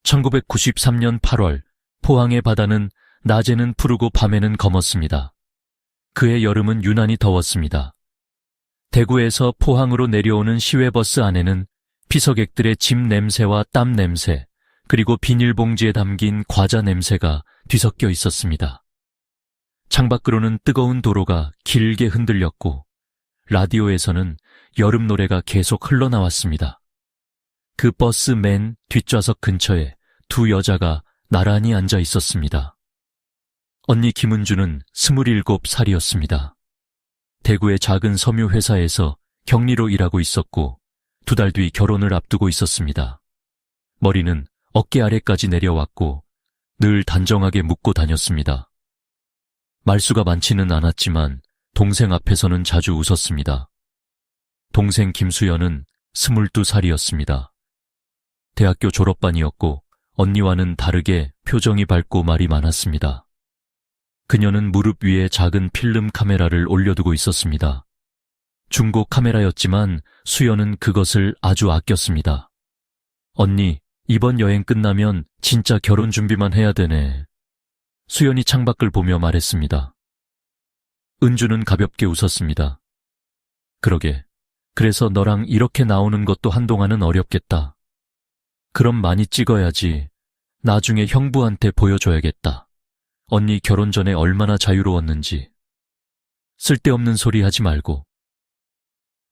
1993년 8월 포항의 바다는 낮에는 푸르고 밤에는 검었습니다. 그해 여름은 유난히 더웠습니다. 대구에서 포항으로 내려오는 시외버스 안에는 피서객들의 집 냄새와 땀 냄새, 그리고 비닐봉지에 담긴 과자 냄새가 뒤섞여 있었습니다. 창밖으로는 뜨거운 도로가 길게 흔들렸고 라디오에서는 여름 노래가 계속 흘러나왔습니다. 그 버스 맨 뒷좌석 근처에 두 여자가 나란히 앉아 있었습니다. 언니 김은주는 27살이었습니다. 대구의 작은 섬유 회사에서 격리로 일하고 있었고 2달 뒤 결혼을 앞두고 있었습니다. 머리는 어깨 아래까지 내려왔고 늘 단정하게 묶고 다녔습니다. 말수가 많지는 않았지만 동생 앞에서는 자주 웃었습니다. 동생 김수연은 22살이었습니다. 대학교 졸업반이었고 언니와는 다르게 표정이 밝고 말이 많았습니다. 그녀는 무릎 위에 작은 필름 카메라를 올려두고 있었습니다. 중고 카메라였지만 수연은 그것을 아주 아꼈습니다. 언니, 이번 여행 끝나면 진짜 결혼 준비만 해야 되네. 수연이 창밖을 보며 말했습니다. 은주는 가볍게 웃었습니다. 그러게, 그래서 너랑 이렇게 나오는 것도 한동안은 어렵겠다. 그럼 많이 찍어야지. 나중에 형부한테 보여줘야겠다. 언니 결혼 전에 얼마나 자유로웠는지. 쓸데없는 소리 하지 말고.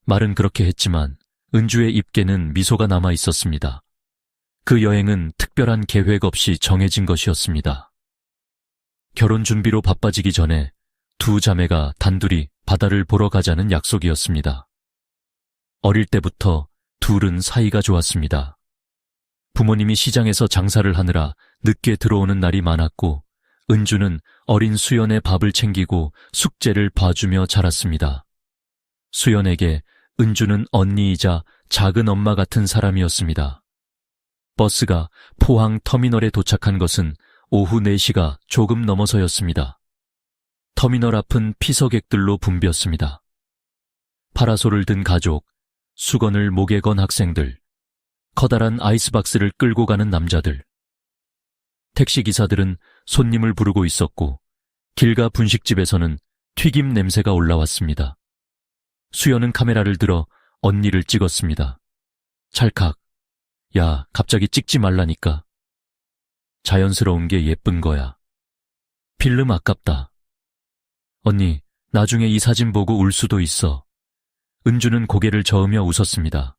말은 그렇게 했지만 은주의 입에는 미소가 남아 있었습니다. 그 여행은 특별한 계획 없이 정해진 것이었습니다. 결혼 준비로 바빠지기 전에 두 자매가 단둘이 바다를 보러 가자는 약속이었습니다. 어릴 때부터 둘은 사이가 좋았습니다. 부모님이 시장에서 장사를 하느라 늦게 들어오는 날이 많았고 은주는 어린 수연의 밥을 챙기고 숙제를 봐주며 자랐습니다. 수연에게 은주는 언니이자 작은 엄마 같은 사람이었습니다. 버스가 포항 터미널에 도착한 것은 오후 4시가 조금 넘어서였습니다. 터미널 앞은 피서객들로 붐볐습니다. 파라솔을 든 가족, 수건을 목에 건 학생들, 커다란 아이스박스를 끌고 가는 남자들. 택시기사들은 손님을 부르고 있었고 길가 분식집에서는 튀김 냄새가 올라왔습니다. 수연은 카메라를 들어 언니를 찍었습니다. 찰칵. 야, 갑자기 찍지 말라니까. 자연스러운 게 예쁜 거야. 필름 아깝다. 언니, 나중에 이 사진 보고 울 수도 있어. 은주는 고개를 저으며 웃었습니다.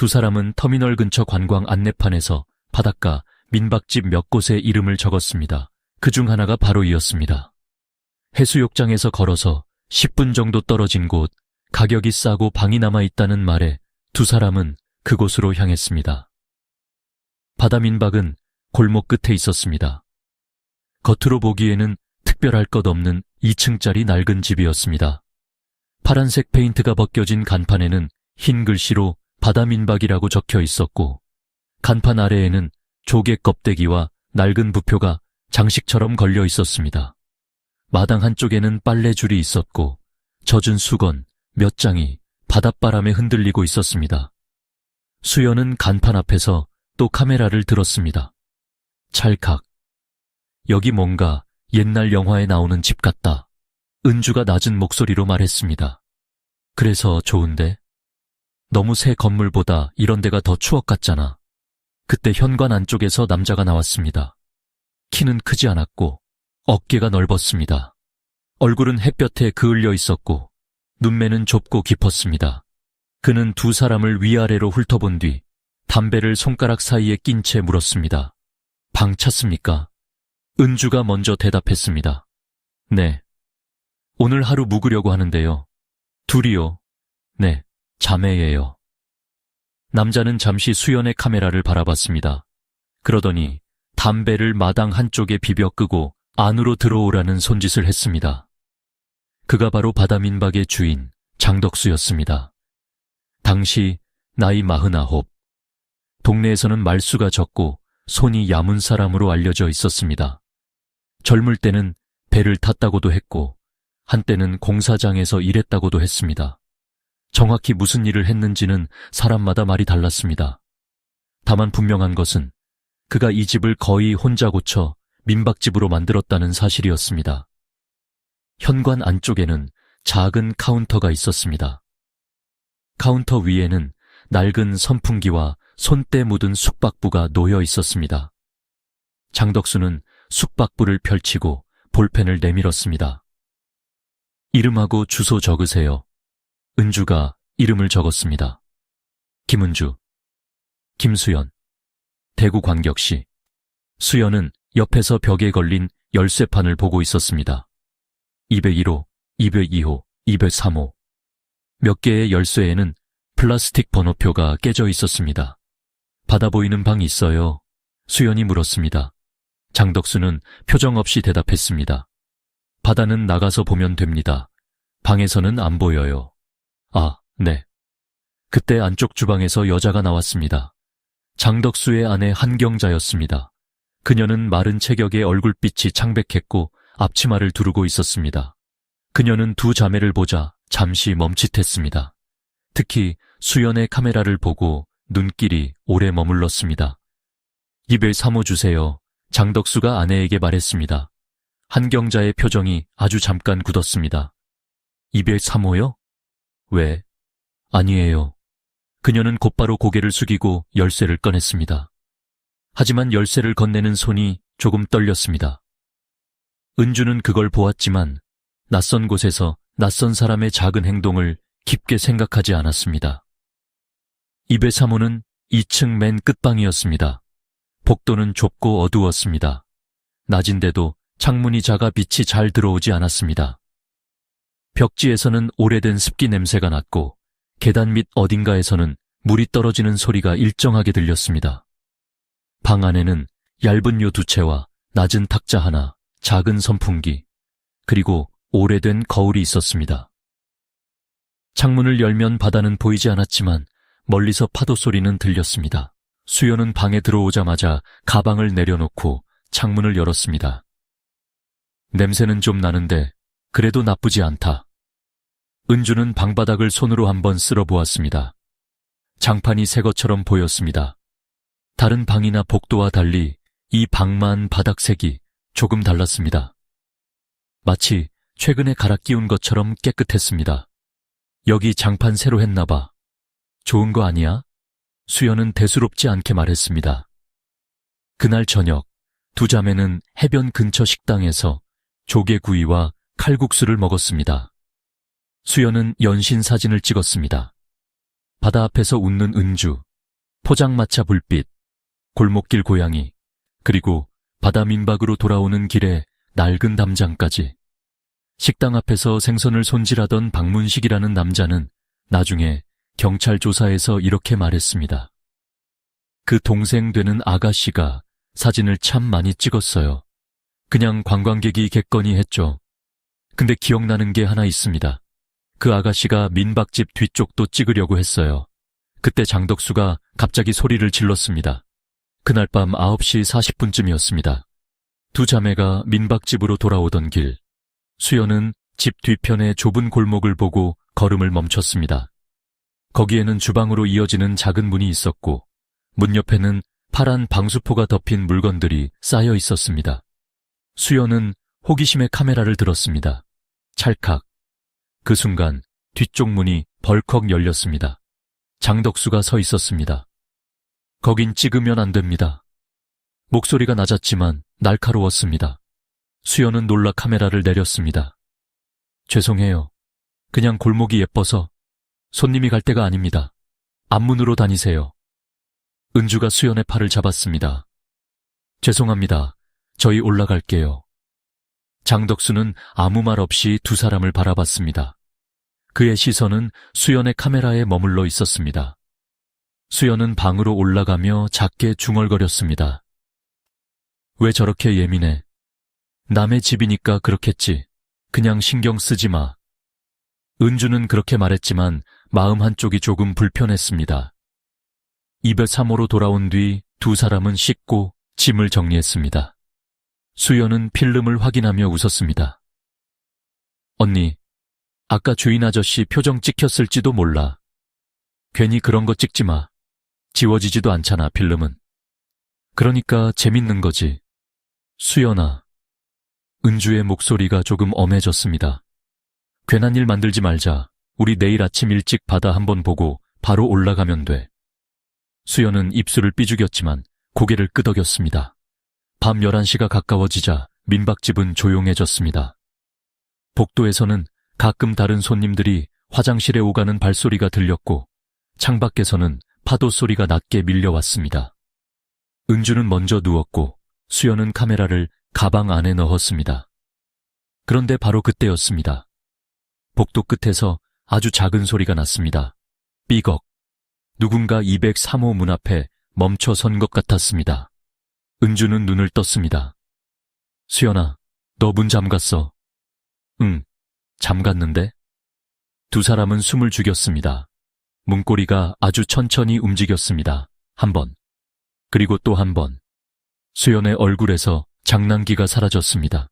두 사람은 터미널 근처 관광 안내판에서 바닷가, 민박집 몇 곳에 이름을 적었습니다. 그중 하나가 바로 이었습니다. 해수욕장에서 걸어서 10분 정도 떨어진 곳, 가격이 싸고 방이 남아있다는 말에 두 사람은 그곳으로 향했습니다. 바다 민박은 골목 끝에 있었습니다. 겉으로 보기에는 특별할 것 없는 2층짜리 낡은 집이었습니다. 파란색 페인트가 벗겨진 간판에는 흰 글씨로 바다 민박이라고 적혀 있었고 간판 아래에는 조개 껍데기와 낡은 부표가 장식처럼 걸려 있었습니다. 마당 한쪽에는 빨래줄이 있었고 젖은 수건 몇 장이 바닷바람에 흔들리고 있었습니다. 수연은 간판 앞에서 또 카메라를 들었습니다. 찰칵. 여기 뭔가 옛날 영화에 나오는 집 같다. 은주가 낮은 목소리로 말했습니다. 그래서 좋은데? 너무 새 건물보다 이런 데가 더 추억 같잖아. 그때 현관 안쪽에서 남자가 나왔습니다. 키는 크지 않았고 어깨가 넓었습니다. 얼굴은 햇볕에 그을려 있었고 눈매는 좁고 깊었습니다. 그는 두 사람을 위아래로 훑어본 뒤 담배를 손가락 사이에 낀 채 물었습니다. 방 찾습니까? 은주가 먼저 대답했습니다. 네. 오늘 하루 묵으려고 하는데요. 둘이요. 네, 자매예요. 남자는 잠시 수연의 카메라를 바라봤습니다. 그러더니 담배를 마당 한쪽에 비벼 끄고 안으로 들어오라는 손짓을 했습니다. 그가 바로 바다민박의 주인 장덕수였습니다. 당시 나이 49. 동네에서는 말수가 적고 손이 야문 사람으로 알려져 있었습니다. 젊을 때는 배를 탔다고도 했고 한때는 공사장에서 일했다고도 했습니다. 정확히 무슨 일을 했는지는 사람마다 말이 달랐습니다. 다만 분명한 것은 그가 이 집을 거의 혼자 고쳐 민박집으로 만들었다는 사실이었습니다. 현관 안쪽에는 작은 카운터가 있었습니다. 카운터 위에는 낡은 선풍기와 손때 묻은 숙박부가 놓여 있었습니다. 장덕수는 숙박부를 펼치고 볼펜을 내밀었습니다. 이름하고 주소 적으세요. 은주가 이름을 적었습니다. 김은주, 김수연, 대구광역시. 수연은 옆에서 벽에 걸린 열쇠판을 보고 있었습니다. 201호, 202호, 203호. 몇 개의 열쇠에는 플라스틱 번호표가 깨져 있었습니다. 받아 보이는 방 있어요? 수연이 물었습니다. 장덕수는 표정 없이 대답했습니다. 바다는 나가서 보면 됩니다. 방에서는 안 보여요. 아, 네. 그때 안쪽 주방에서 여자가 나왔습니다. 장덕수의 아내 한경자였습니다. 그녀는 마른 체격에 얼굴빛이 창백했고 앞치마를 두르고 있었습니다. 그녀는 두 자매를 보자 잠시 멈칫했습니다. 특히 수연의 카메라를 보고 눈길이 오래 머물렀습니다. 203호 주세요. 장덕수가 아내에게 말했습니다. 한경자의 표정이 아주 잠깐 굳었습니다. 203호요? 왜? 아니에요. 그녀는 곧바로 고개를 숙이고 열쇠를 꺼냈습니다. 하지만 열쇠를 건네는 손이 조금 떨렸습니다. 은주는 그걸 보았지만 낯선 곳에서 낯선 사람의 작은 행동을 깊게 생각하지 않았습니다. 203호는 2층 맨 끝방이었습니다. 복도는 좁고 어두웠습니다. 낮인데도 창문이 작아 빛이 잘 들어오지 않았습니다. 벽지에서는 오래된 습기 냄새가 났고 계단 밑 어딘가에서는 물이 떨어지는 소리가 일정하게 들렸습니다. 방 안에는 얇은 요 두 채와 낮은 탁자 하나, 작은 선풍기, 그리고 오래된 거울이 있었습니다. 창문을 열면 바다는 보이지 않았지만 멀리서 파도 소리는 들렸습니다. 수연은 방에 들어오자마자 가방을 내려놓고 창문을 열었습니다. 냄새는 좀 나는데 그래도 나쁘지 않다. 은주는 방바닥을 손으로 한번 쓸어보았습니다. 장판이 새 것처럼 보였습니다. 다른 방이나 복도와 달리 이 방만 바닥색이 조금 달랐습니다. 마치 최근에 갈아 끼운 것처럼 깨끗했습니다. 여기 장판 새로 했나봐. 좋은 거 아니야? 수연은 대수롭지 않게 말했습니다. 그날 저녁 두 자매는 해변 근처 식당에서 조개구이와 칼국수를 먹었습니다. 수연은 연신 사진을 찍었습니다. 바다 앞에서 웃는 은주, 포장마차 불빛, 골목길 고양이, 그리고 바다 민박으로 돌아오는 길에 낡은 담장까지. 식당 앞에서 생선을 손질하던 박문식이라는 남자는 나중에 경찰 조사에서 이렇게 말했습니다. 그 동생 되는 아가씨가 사진을 참 많이 찍었어요. 그냥 관광객이 겠거니 했죠. 근데 기억나는 게 하나 있습니다. 그 아가씨가 민박집 뒤쪽도 찍으려고 했어요. 그때 장덕수가 갑자기 소리를 질렀습니다. 그날 밤 9시 40분쯤이었습니다. 두 자매가 민박집으로 돌아오던 길, 수연은 집 뒤편의 좁은 골목을 보고 걸음을 멈췄습니다. 거기에는 주방으로 이어지는 작은 문이 있었고 문 옆에는 파란 방수포가 덮인 물건들이 쌓여 있었습니다. 수연은 호기심에 카메라를 들었습니다. 찰칵. 그 순간 뒤쪽 문이 벌컥 열렸습니다. 장덕수가 서 있었습니다. 거긴 찍으면 안 됩니다. 목소리가 낮았지만 날카로웠습니다. 수연은 놀라 카메라를 내렸습니다. 죄송해요. 그냥 골목이 예뻐서 손님이 갈 데가 아닙니다. 앞문으로 다니세요. 은주가 수연의 팔을 잡았습니다. 죄송합니다. 저희 올라갈게요. 장덕수는 아무 말 없이 두 사람을 바라봤습니다. 그의 시선은 수연의 카메라에 머물러 있었습니다. 수연은 방으로 올라가며 작게 중얼거렸습니다. 왜 저렇게 예민해? 남의 집이니까 그렇겠지. 그냥 신경 쓰지 마. 은주는 그렇게 말했지만 마음 한쪽이 조금 불편했습니다. 203호로 돌아온 뒤 두 사람은 씻고 짐을 정리했습니다. 수연은 필름을 확인하며 웃었습니다. 언니, 아까 주인 아저씨 표정 찍혔을지도 몰라. 괜히 그런 거 찍지 마. 지워지지도 않잖아, 필름은. 그러니까 재밌는 거지. 수연아. 은주의 목소리가 조금 엄해졌습니다. 괜한 일 만들지 말자. 우리 내일 아침 일찍 바다 한번 보고 바로 올라가면 돼. 수연은 입술을 삐죽였지만 고개를 끄덕였습니다. 밤 11시가 가까워지자 민박집은 조용해졌습니다. 복도에서는 가끔 다른 손님들이 화장실에 오가는 발소리가 들렸고 창밖에서는 파도 소리가 낮게 밀려왔습니다. 은주는 먼저 누웠고 수연은 카메라를 가방 안에 넣었습니다. 그런데 바로 그때였습니다. 복도 끝에서 아주 작은 소리가 났습니다. 삐걱. 누군가 203호 문 앞에 멈춰 선 것 같았습니다. 은주는 눈을 떴습니다. 수연아, 너 문 잠갔어. 응, 잠갔는데? 두 사람은 숨을 죽였습니다. 문고리가 아주 천천히 움직였습니다. 한 번, 그리고 또 한 번. 수연의 얼굴에서 장난기가 사라졌습니다.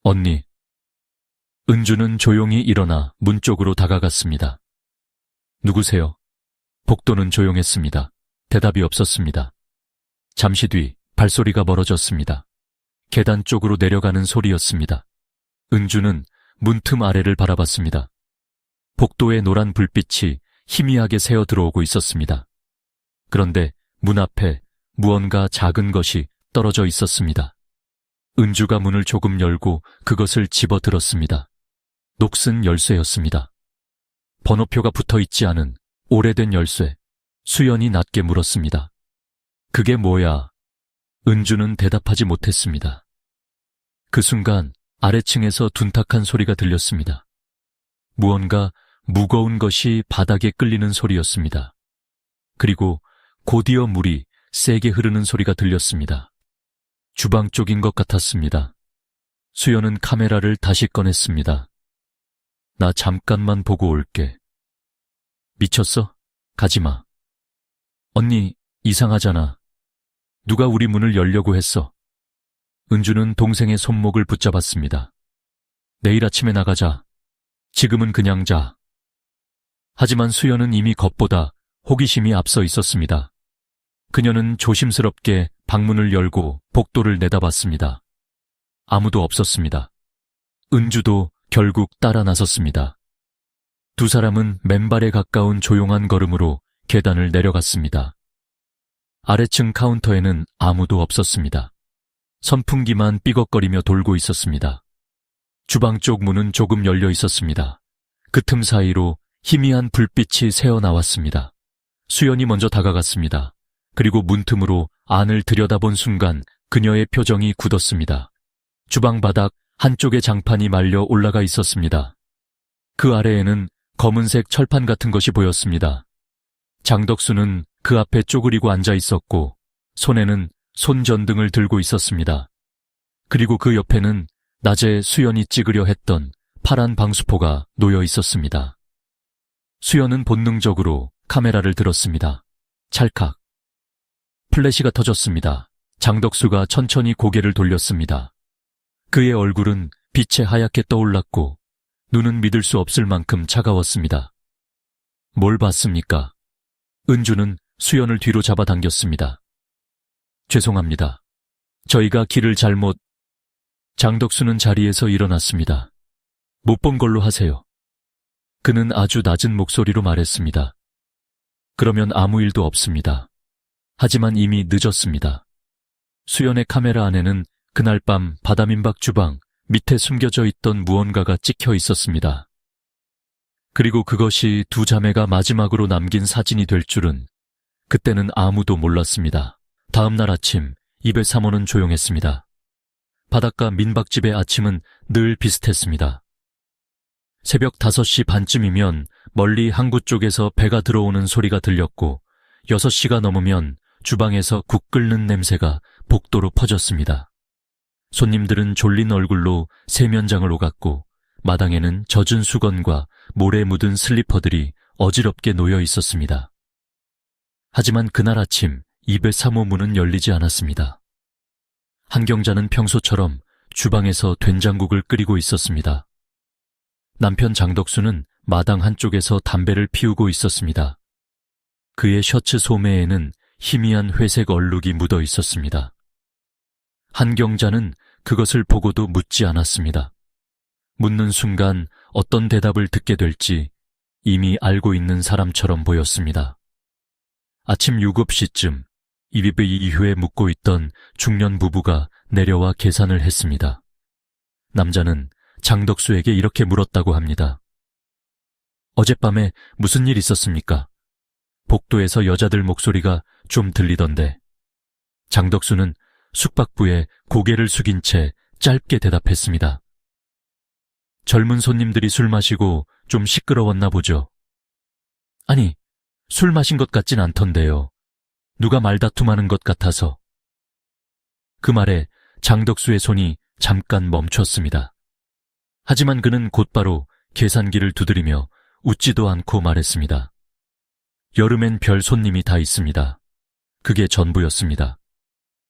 언니. 은주는 조용히 일어나 문 쪽으로 다가갔습니다. 누구세요? 복도는 조용했습니다. 대답이 없었습니다. 잠시 뒤 발소리가 멀어졌습니다. 계단 쪽으로 내려가는 소리였습니다. 은주는 문틈 아래를 바라봤습니다. 복도의 노란 불빛이 희미하게 새어 들어오고 있었습니다. 그런데 문 앞에 무언가 작은 것이 떨어져 있었습니다. 은주가 문을 조금 열고 그것을 집어들었습니다. 녹슨 열쇠였습니다. 번호표가 붙어 있지 않은 오래된 열쇠. 수연이 낮게 물었습니다. 그게 뭐야? 은주는 대답하지 못했습니다. 그 순간 아래층에서 둔탁한 소리가 들렸습니다. 무언가 무거운 것이 바닥에 끌리는 소리였습니다. 그리고 곧이어 물이 세게 흐르는 소리가 들렸습니다. 주방 쪽인 것 같았습니다. 수연은 카메라를 다시 꺼냈습니다. 나 잠깐만 보고 올게. 미쳤어? 가지마. 언니, 이상하잖아. 누가 우리 문을 열려고 했어. 은주는 동생의 손목을 붙잡았습니다. 내일 아침에 나가자. 지금은 그냥 자. 하지만 수연은 이미 겁보다 호기심이 앞서 있었습니다. 그녀는 조심스럽게 방문을 열고 복도를 내다봤습니다. 아무도 없었습니다. 은주도 결국 따라 나섰습니다. 두 사람은 맨발에 가까운 조용한 걸음으로 계단을 내려갔습니다. 아래층 카운터에는 아무도 없었습니다. 선풍기만 삐걱거리며 돌고 있었습니다. 주방 쪽 문은 조금 열려 있었습니다. 그 틈 사이로 희미한 불빛이 새어나왔습니다. 수연이 먼저 다가갔습니다. 그리고 문틈으로 안을 들여다본 순간 그녀의 표정이 굳었습니다. 주방 바닥 한쪽에 장판이 말려 올라가 있었습니다. 그 아래에는 검은색 철판 같은 것이 보였습니다. 장덕수는 그 앞에 쪼그리고 앉아 있었고 손에는 손전등을 들고 있었습니다. 그리고 그 옆에는 낮에 수연이 찍으려 했던 파란 방수포가 놓여 있었습니다. 수연은 본능적으로 카메라를 들었습니다. 찰칵. 플래시가 터졌습니다. 장덕수가 천천히 고개를 돌렸습니다. 그의 얼굴은 빛에 하얗게 떠올랐고 눈은 믿을 수 없을 만큼 차가웠습니다. 뭘 봤습니까? 은주는 수연을 뒤로 잡아당겼습니다. 죄송합니다. 저희가 길을 잘못... 장덕수는 자리에서 일어났습니다. 못 본 걸로 하세요. 그는 아주 낮은 목소리로 말했습니다. 그러면 아무 일도 없습니다. 하지만 이미 늦었습니다. 수연의 카메라 안에는 그날 밤 바다민박 주방 밑에 숨겨져 있던 무언가가 찍혀 있었습니다. 그리고 그것이 두 자매가 마지막으로 남긴 사진이 될 줄은 그때는 아무도 몰랐습니다. 다음 날 아침 203호는 조용했습니다. 바닷가 민박집의 아침은 늘 비슷했습니다. 새벽 5시 반쯤이면 멀리 항구 쪽에서 배가 들어오는 소리가 들렸고 6시가 넘으면 주방에서 국 끓는 냄새가 복도로 퍼졌습니다. 손님들은 졸린 얼굴로 세면장을 오갔고 마당에는 젖은 수건과 모래 묻은 슬리퍼들이 어지럽게 놓여 있었습니다. 하지만 그날 아침 203호 문은 열리지 않았습니다. 한경자는 평소처럼 주방에서 된장국을 끓이고 있었습니다. 남편 장덕수는 마당 한쪽에서 담배를 피우고 있었습니다. 그의 셔츠 소매에는 희미한 회색 얼룩이 묻어 있었습니다. 한경자는 그것을 보고도 묻지 않았습니다. 묻는 순간 어떤 대답을 듣게 될지 이미 알고 있는 사람처럼 보였습니다. 아침 7시쯤 이비비 이후에 묵고 있던 중년 부부가 내려와 계산을 했습니다. 남자는 장덕수에게 이렇게 물었다고 합니다. 어젯밤에 무슨 일 있었습니까? 복도에서 여자들 목소리가 좀 들리던데. 장덕수는 숙박부에 고개를 숙인 채 짧게 대답했습니다. 젊은 손님들이 술 마시고 좀 시끄러웠나 보죠. 아니, 술 마신 것 같진 않던데요. 누가 말다툼하는 것 같아서. 그 말에 장덕수의 손이 잠깐 멈췄습니다. 하지만 그는 곧바로 계산기를 두드리며 웃지도 않고 말했습니다. 여름엔 별 손님이 다 있습니다. 그게 전부였습니다.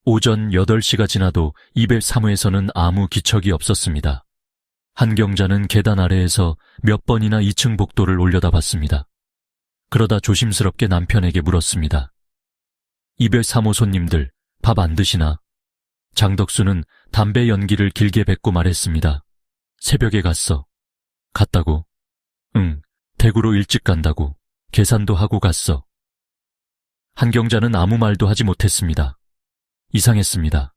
오전 8시가 지나도 203호에서는 아무 기척이 없었습니다. 한경자는 계단 아래에서 몇 번이나 2층 복도를 올려다봤습니다. 그러다 조심스럽게 남편에게 물었습니다. 203호 손님들 밥 안 드시나? 장덕수는 담배 연기를 길게 뱉고 말했습니다. 새벽에 갔어. 갔다고? 응, 대구로 일찍 간다고. 계산도 하고 갔어. 한경자는 아무 말도 하지 못했습니다. 이상했습니다.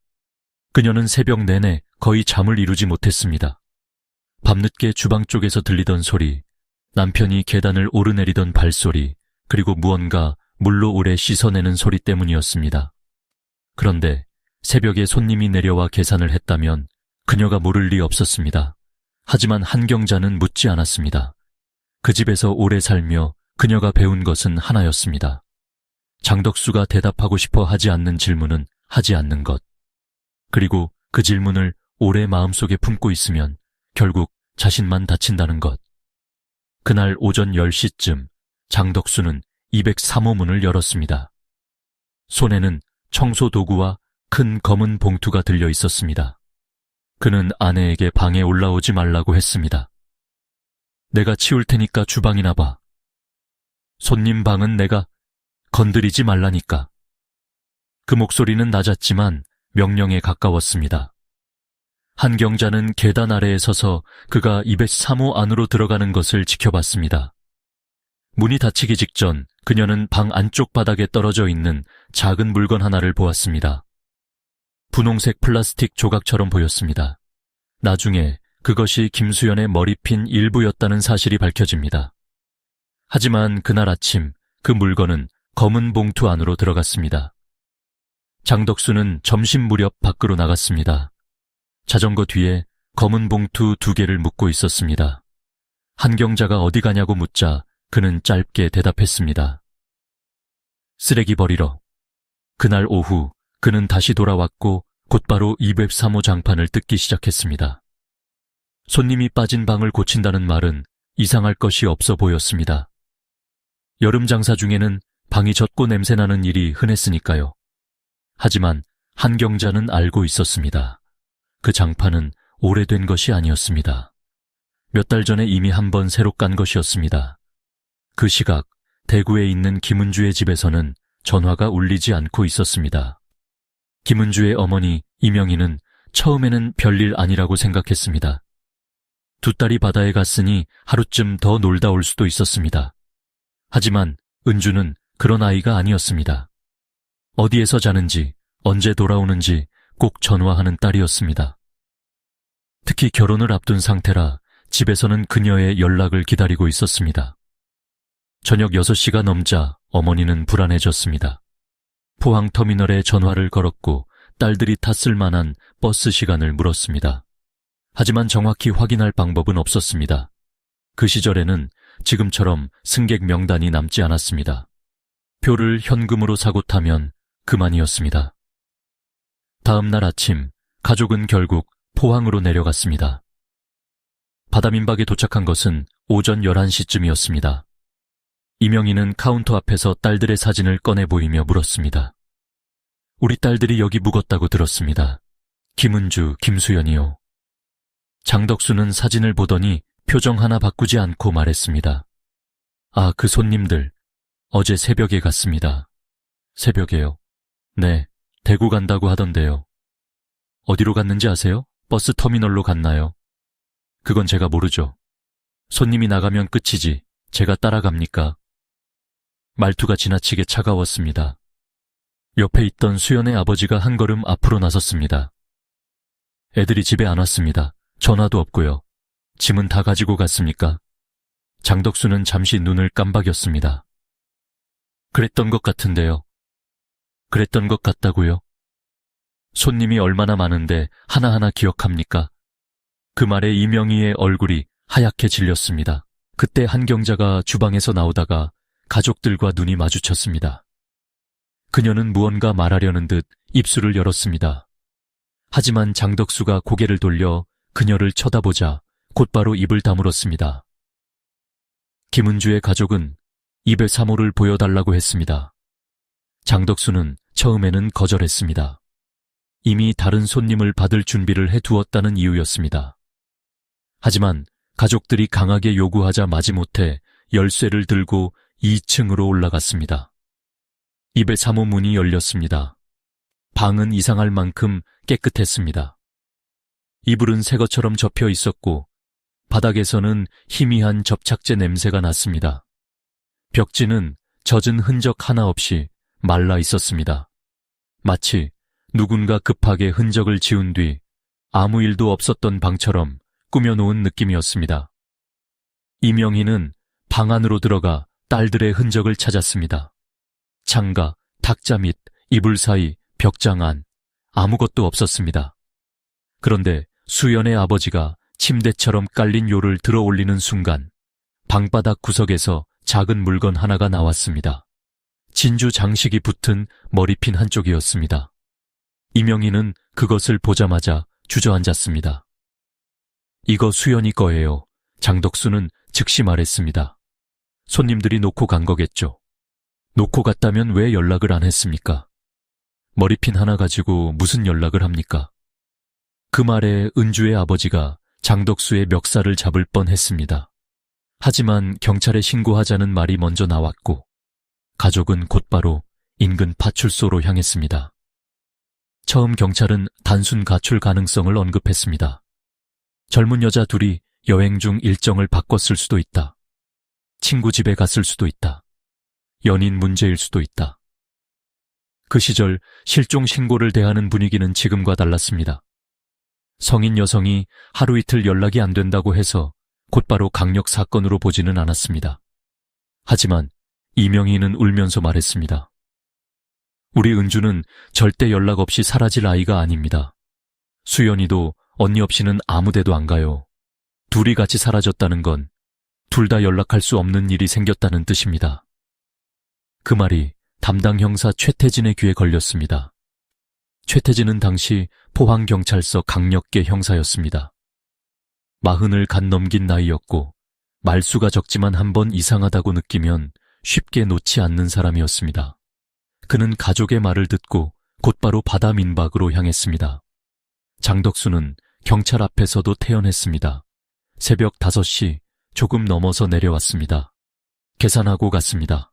그녀는 새벽 내내 거의 잠을 이루지 못했습니다. 밤늦게 주방 쪽에서 들리던 소리, 남편이 계단을 오르내리던 발소리, 그리고 무언가 물로 오래 씻어내는 소리 때문이었습니다. 그런데 새벽에 손님이 내려와 계산을 했다면 그녀가 모를 리 없었습니다. 하지만 한경자는 묻지 않았습니다. 그 집에서 오래 살며 그녀가 배운 것은 하나였습니다. 장덕수가 대답하고 싶어 하지 않는 질문은 하지 않는 것. 그리고 그 질문을 오래 마음속에 품고 있으면 결국 자신만 다친다는 것. 그날 오전 10시쯤 장덕수는 203호 문을 열었습니다. 손에는 청소 도구와 큰 검은 봉투가 들려 있었습니다. 그는 아내에게 방에 올라오지 말라고 했습니다. 내가 치울 테니까 주방이나 봐. 손님 방은 내가 건드리지 말라니까. 그 목소리는 낮았지만 명령에 가까웠습니다. 한경자는 계단 아래에 서서 그가 203호 안으로 들어가는 것을 지켜봤습니다. 문이 닫히기 직전 그녀는 방 안쪽 바닥에 떨어져 있는 작은 물건 하나를 보았습니다. 분홍색 플라스틱 조각처럼 보였습니다. 나중에 그것이 김수연의 머리핀 일부였다는 사실이 밝혀집니다. 하지만 그날 아침 그 물건은 검은 봉투 안으로 들어갔습니다. 장덕수는 점심 무렵 밖으로 나갔습니다. 자전거 뒤에 검은 봉투 2개를 묶고 있었습니다. 한경자가 어디 가냐고 묻자 그는 짧게 대답했습니다. 쓰레기 버리러. 그날 오후 그는 다시 돌아왔고 곧바로 203호 장판을 뜯기 시작했습니다. 손님이 빠진 방을 고친다는 말은 이상할 것이 없어 보였습니다. 여름 장사 중에는 방이 젖고 냄새나는 일이 흔했으니까요. 하지만 한경자는 알고 있었습니다. 그 장판은 오래된 것이 아니었습니다. 몇 달 전에 이미 한 번 새로 깐 것이었습니다. 그 시각 대구에 있는 김은주의 집에서는 전화가 울리지 않고 있었습니다. 김은주의 어머니 이명희는 처음에는 별일 아니라고 생각했습니다. 두 딸이 바다에 갔으니 하루쯤 더 놀다 올 수도 있었습니다. 하지만 은주는 그런 아이가 아니었습니다. 어디에서 자는지, 언제 돌아오는지 꼭 전화하는 딸이었습니다. 특히 결혼을 앞둔 상태라 집에서는 그녀의 연락을 기다리고 있었습니다. 저녁 6시가 넘자 어머니는 불안해졌습니다. 포항터미널에 전화를 걸었고 딸들이 탔을 만한 버스 시간을 물었습니다. 하지만 정확히 확인할 방법은 없었습니다. 그 시절에는 지금처럼 승객 명단이 남지 않았습니다. 표를 현금으로 사고 타면 그만이었습니다. 다음 날 아침 가족은 결국 포항으로 내려갔습니다. 바다민박에 도착한 것은 오전 11시쯤이었습니다. 이명희는 카운터 앞에서 딸들의 사진을 꺼내 보이며 물었습니다. 우리 딸들이 여기 묵었다고 들었습니다. 김은주, 김수연이요. 장덕수는 사진을 보더니 표정 하나 바꾸지 않고 말했습니다. 아, 그 손님들 어제 새벽에 갔습니다. 새벽에요. 네, 대구 간다고 하던데요. 어디로 갔는지 아세요? 버스 터미널로 갔나요? 그건 제가 모르죠. 손님이 나가면 끝이지. 제가 따라갑니까? 말투가 지나치게 차가웠습니다. 옆에 있던 수연의 아버지가 한 걸음 앞으로 나섰습니다. 애들이 집에 안 왔습니다. 전화도 없고요. 짐은 다 가지고 갔습니까? 장덕수는 잠시 눈을 깜박였습니다. 그랬던 것 같은데요. 그랬던 것 같다고요? 손님이 얼마나 많은데 하나하나 기억합니까? 그 말에 이명희의 얼굴이 하얗게 질렸습니다. 그때 한경자가 주방에서 나오다가 가족들과 눈이 마주쳤습니다. 그녀는 무언가 말하려는 듯 입술을 열었습니다. 하지만 장덕수가 고개를 돌려 그녀를 쳐다보자 곧바로 입을 다물었습니다. 김은주의 가족은 입에 사모를 보여달라고 했습니다. 장덕수는 처음에는 거절했습니다. 이미 다른 손님을 받을 준비를 해두었다는 이유였습니다. 하지만 가족들이 강하게 요구하자 마지못해 열쇠를 들고 2층으로 올라갔습니다. 입의 사모 문이 열렸습니다. 방은 이상할 만큼 깨끗했습니다. 이불은 새 것처럼 접혀 있었고 바닥에서는 희미한 접착제 냄새가 났습니다. 벽지는 젖은 흔적 하나 없이 말라 있었습니다. 마치 누군가 급하게 흔적을 지운 뒤 아무 일도 없었던 방처럼 꾸며놓은 느낌이었습니다. 이명희는 방 안으로 들어가 딸들의 흔적을 찾았습니다. 창가, 탁자 밑, 이불 사이, 벽장 안, 아무것도 없었습니다. 그런데 수연의 아버지가 침대처럼 깔린 요를 들어 올리는 순간 방바닥 구석에서 작은 물건 하나가 나왔습니다. 진주 장식이 붙은 머리핀 한쪽이었습니다. 이명희는 그것을 보자마자 주저앉았습니다. 이거 수연이 거예요. 장덕수는 즉시 말했습니다. 손님들이 놓고 간 거겠죠. 놓고 갔다면 왜 연락을 안 했습니까? 머리핀 하나 가지고 무슨 연락을 합니까? 그 말에 은주의 아버지가 장덕수의 멱살을 잡을 뻔했습니다. 하지만 경찰에 신고하자는 말이 먼저 나왔고 가족은 곧바로 인근 파출소로 향했습니다. 처음 경찰은 단순 가출 가능성을 언급했습니다. 젊은 여자 둘이 여행 중 일정을 바꿨을 수도 있다. 친구 집에 갔을 수도 있다. 연인 문제일 수도 있다. 그 시절 실종 신고를 대하는 분위기는 지금과 달랐습니다. 성인 여성이 하루 이틀 연락이 안 된다고 해서 곧바로 강력 사건으로 보지는 않았습니다. 하지만 이명희는 울면서 말했습니다. 우리 은주는 절대 연락 없이 사라질 아이가 아닙니다. 수연이도 언니 없이는 아무 데도 안 가요. 둘이 같이 사라졌다는 건 둘 다 연락할 수 없는 일이 생겼다는 뜻입니다. 그 말이 담당 형사 최태진의 귀에 걸렸습니다. 최태진은 당시 포항경찰서 강력계 형사였습니다. 40을 간 넘긴 나이였고 말수가 적지만 한번 이상하다고 느끼면 쉽게 놓지 않는 사람이었습니다. 그는 가족의 말을 듣고 곧바로 바다 민박으로 향했습니다. 장덕수는 경찰 앞에서도 태연했습니다. 새벽 5시 조금 넘어서 내려왔습니다. 계산하고 갔습니다.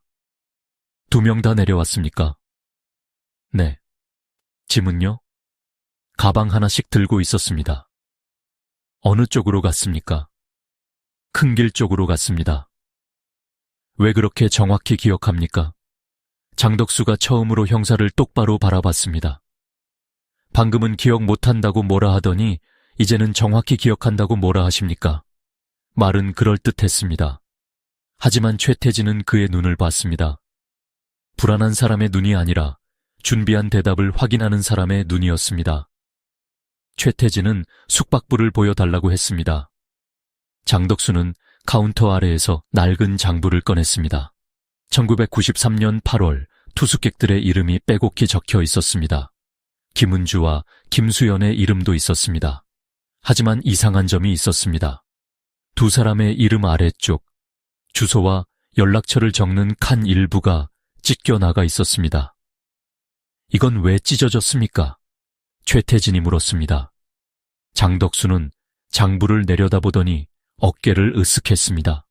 2명 다 내려왔습니까? 네. 짐은요? 가방 하나씩 들고 있었습니다. 어느 쪽으로 갔습니까? 큰 길 쪽으로 갔습니다. 왜 그렇게 정확히 기억합니까? 장덕수가 처음으로 형사를 똑바로 바라봤습니다. 방금은 기억 못한다고 뭐라 하더니 이제는 정확히 기억한다고 뭐라 하십니까? 말은 그럴듯했습니다. 하지만 최태진은 그의 눈을 봤습니다. 불안한 사람의 눈이 아니라 준비한 대답을 확인하는 사람의 눈이었습니다. 최태진은 숙박부를 보여달라고 했습니다. 장덕수는 카운터 아래에서 낡은 장부를 꺼냈습니다. 1993년 8월 투숙객들의 이름이 빼곡히 적혀 있었습니다. 김은주와 김수연의 이름도 있었습니다. 하지만 이상한 점이 있었습니다. 두 사람의 이름 아래쪽, 주소와 연락처를 적는 칸 일부가 찢겨 나가 있었습니다. 이건 왜 찢어졌습니까? 최태진이 물었습니다. 장덕수는 장부를 내려다보더니 어깨를 으쓱했습니다.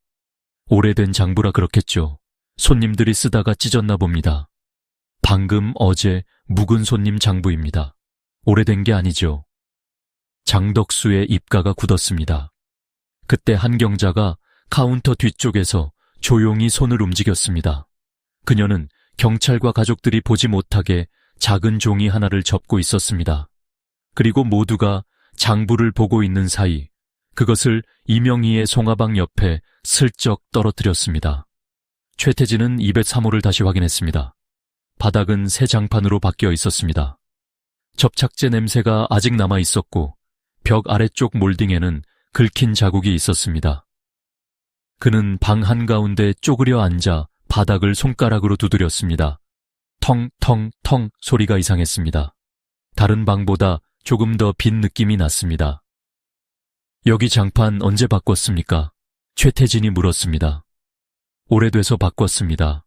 오래된 장부라 그렇겠죠. 손님들이 쓰다가 찢었나 봅니다. 방금 어제 묵은 손님 장부입니다. 오래된 게 아니죠. 장덕수의 입가가 굳었습니다. 그때 한 경자가 카운터 뒤쪽에서 조용히 손을 움직였습니다. 그녀는 경찰과 가족들이 보지 못하게 작은 종이 하나를 접고 있었습니다. 그리고 모두가 장부를 보고 있는 사이 그것을 이명희의 송화방 옆에 슬쩍 떨어뜨렸습니다. 최태진은 203호를 다시 확인했습니다. 바닥은 새 장판으로 바뀌어 있었습니다. 접착제 냄새가 아직 남아 있었고 벽 아래쪽 몰딩에는 긁힌 자국이 있었습니다. 그는 방 한가운데 쪼그려 앉아 바닥을 손가락으로 두드렸습니다. 텅텅텅 소리가 이상했습니다. 다른 방보다 조금 더 빈 느낌이 났습니다. 여기 장판 언제 바꿨습니까? 최태진이 물었습니다. 오래돼서 바꿨습니다.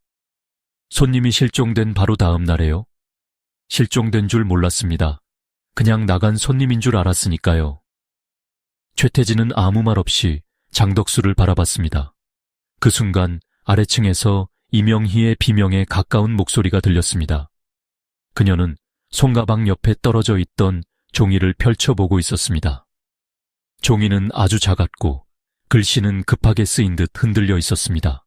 손님이 실종된 바로 다음 날에요? 실종된 줄 몰랐습니다. 그냥 나간 손님인 줄 알았으니까요. 최태진은 아무 말 없이 장덕수를 바라봤습니다. 그 순간 아래층에서 이명희의 비명에 가까운 목소리가 들렸습니다. 그녀는 손가방 옆에 떨어져 있던 종이를 펼쳐보고 있었습니다. 종이는 아주 작았고 글씨는 급하게 쓰인 듯 흔들려 있었습니다.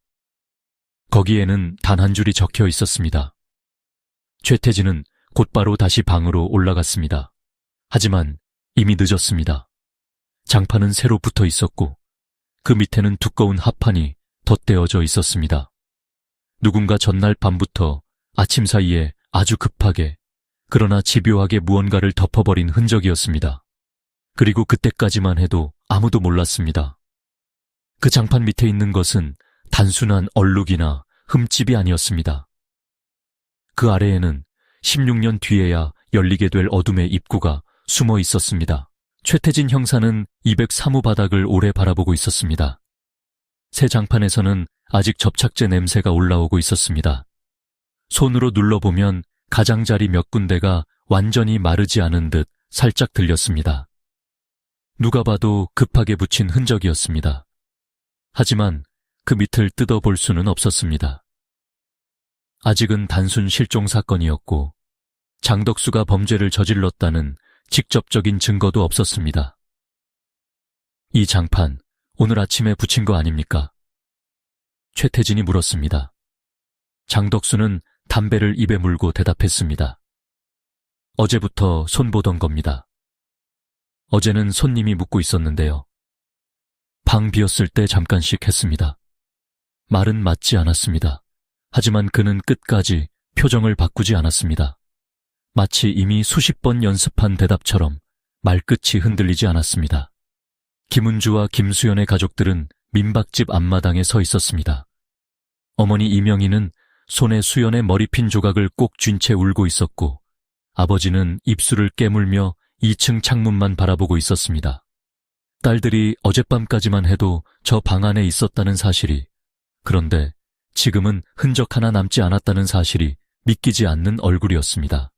거기에는 단 한 줄이 적혀 있었습니다. 최태진은 곧바로 다시 방으로 올라갔습니다. 하지만 이미 늦었습니다. 장판은 새로 붙어 있었고 그 밑에는 두꺼운 합판이 덧대어져 있었습니다. 누군가 전날 밤부터 아침 사이에 아주 급하게 그러나 집요하게 무언가를 덮어버린 흔적이었습니다. 그리고 그때까지만 해도 아무도 몰랐습니다. 그 장판 밑에 있는 것은 단순한 얼룩이나 흠집이 아니었습니다. 그 아래에는 16년 뒤에야 열리게 될 어둠의 입구가 숨어 있었습니다. 최태진 형사는 203호 바닥을 오래 바라보고 있었습니다. 새 장판에서는 아직 접착제 냄새가 올라오고 있었습니다. 손으로 눌러보면 가장자리 몇 군데가 완전히 마르지 않은 듯 살짝 들렸습니다. 누가 봐도 급하게 붙인 흔적이었습니다. 하지만 그 밑을 뜯어볼 수는 없었습니다. 아직은 단순 실종 사건이었고 장덕수가 범죄를 저질렀다는 직접적인 증거도 없었습니다. 이 장판, 오늘 아침에 붙인 거 아닙니까? 최태진이 물었습니다. 장덕수는 담배를 입에 물고 대답했습니다. 어제부터 손보던 겁니다. 어제는 손님이 묵고 있었는데요. 방 비었을 때 잠깐씩 했습니다. 말은 맞지 않았습니다. 하지만 그는 끝까지 표정을 바꾸지 않았습니다. 마치 이미 수십 번 연습한 대답처럼 말끝이 흔들리지 않았습니다. 김은주와 김수연의 가족들은 민박집 앞마당에 서 있었습니다. 어머니 이명희는 손에 수연의 머리핀 조각을 꼭 쥔 채 울고 있었고 아버지는 입술을 깨물며 2층 창문만 바라보고 있었습니다. 딸들이 어젯밤까지만 해도 저 방 안에 있었다는 사실이, 그런데 지금은 흔적 하나 남지 않았다는 사실이 믿기지 않는 얼굴이었습니다.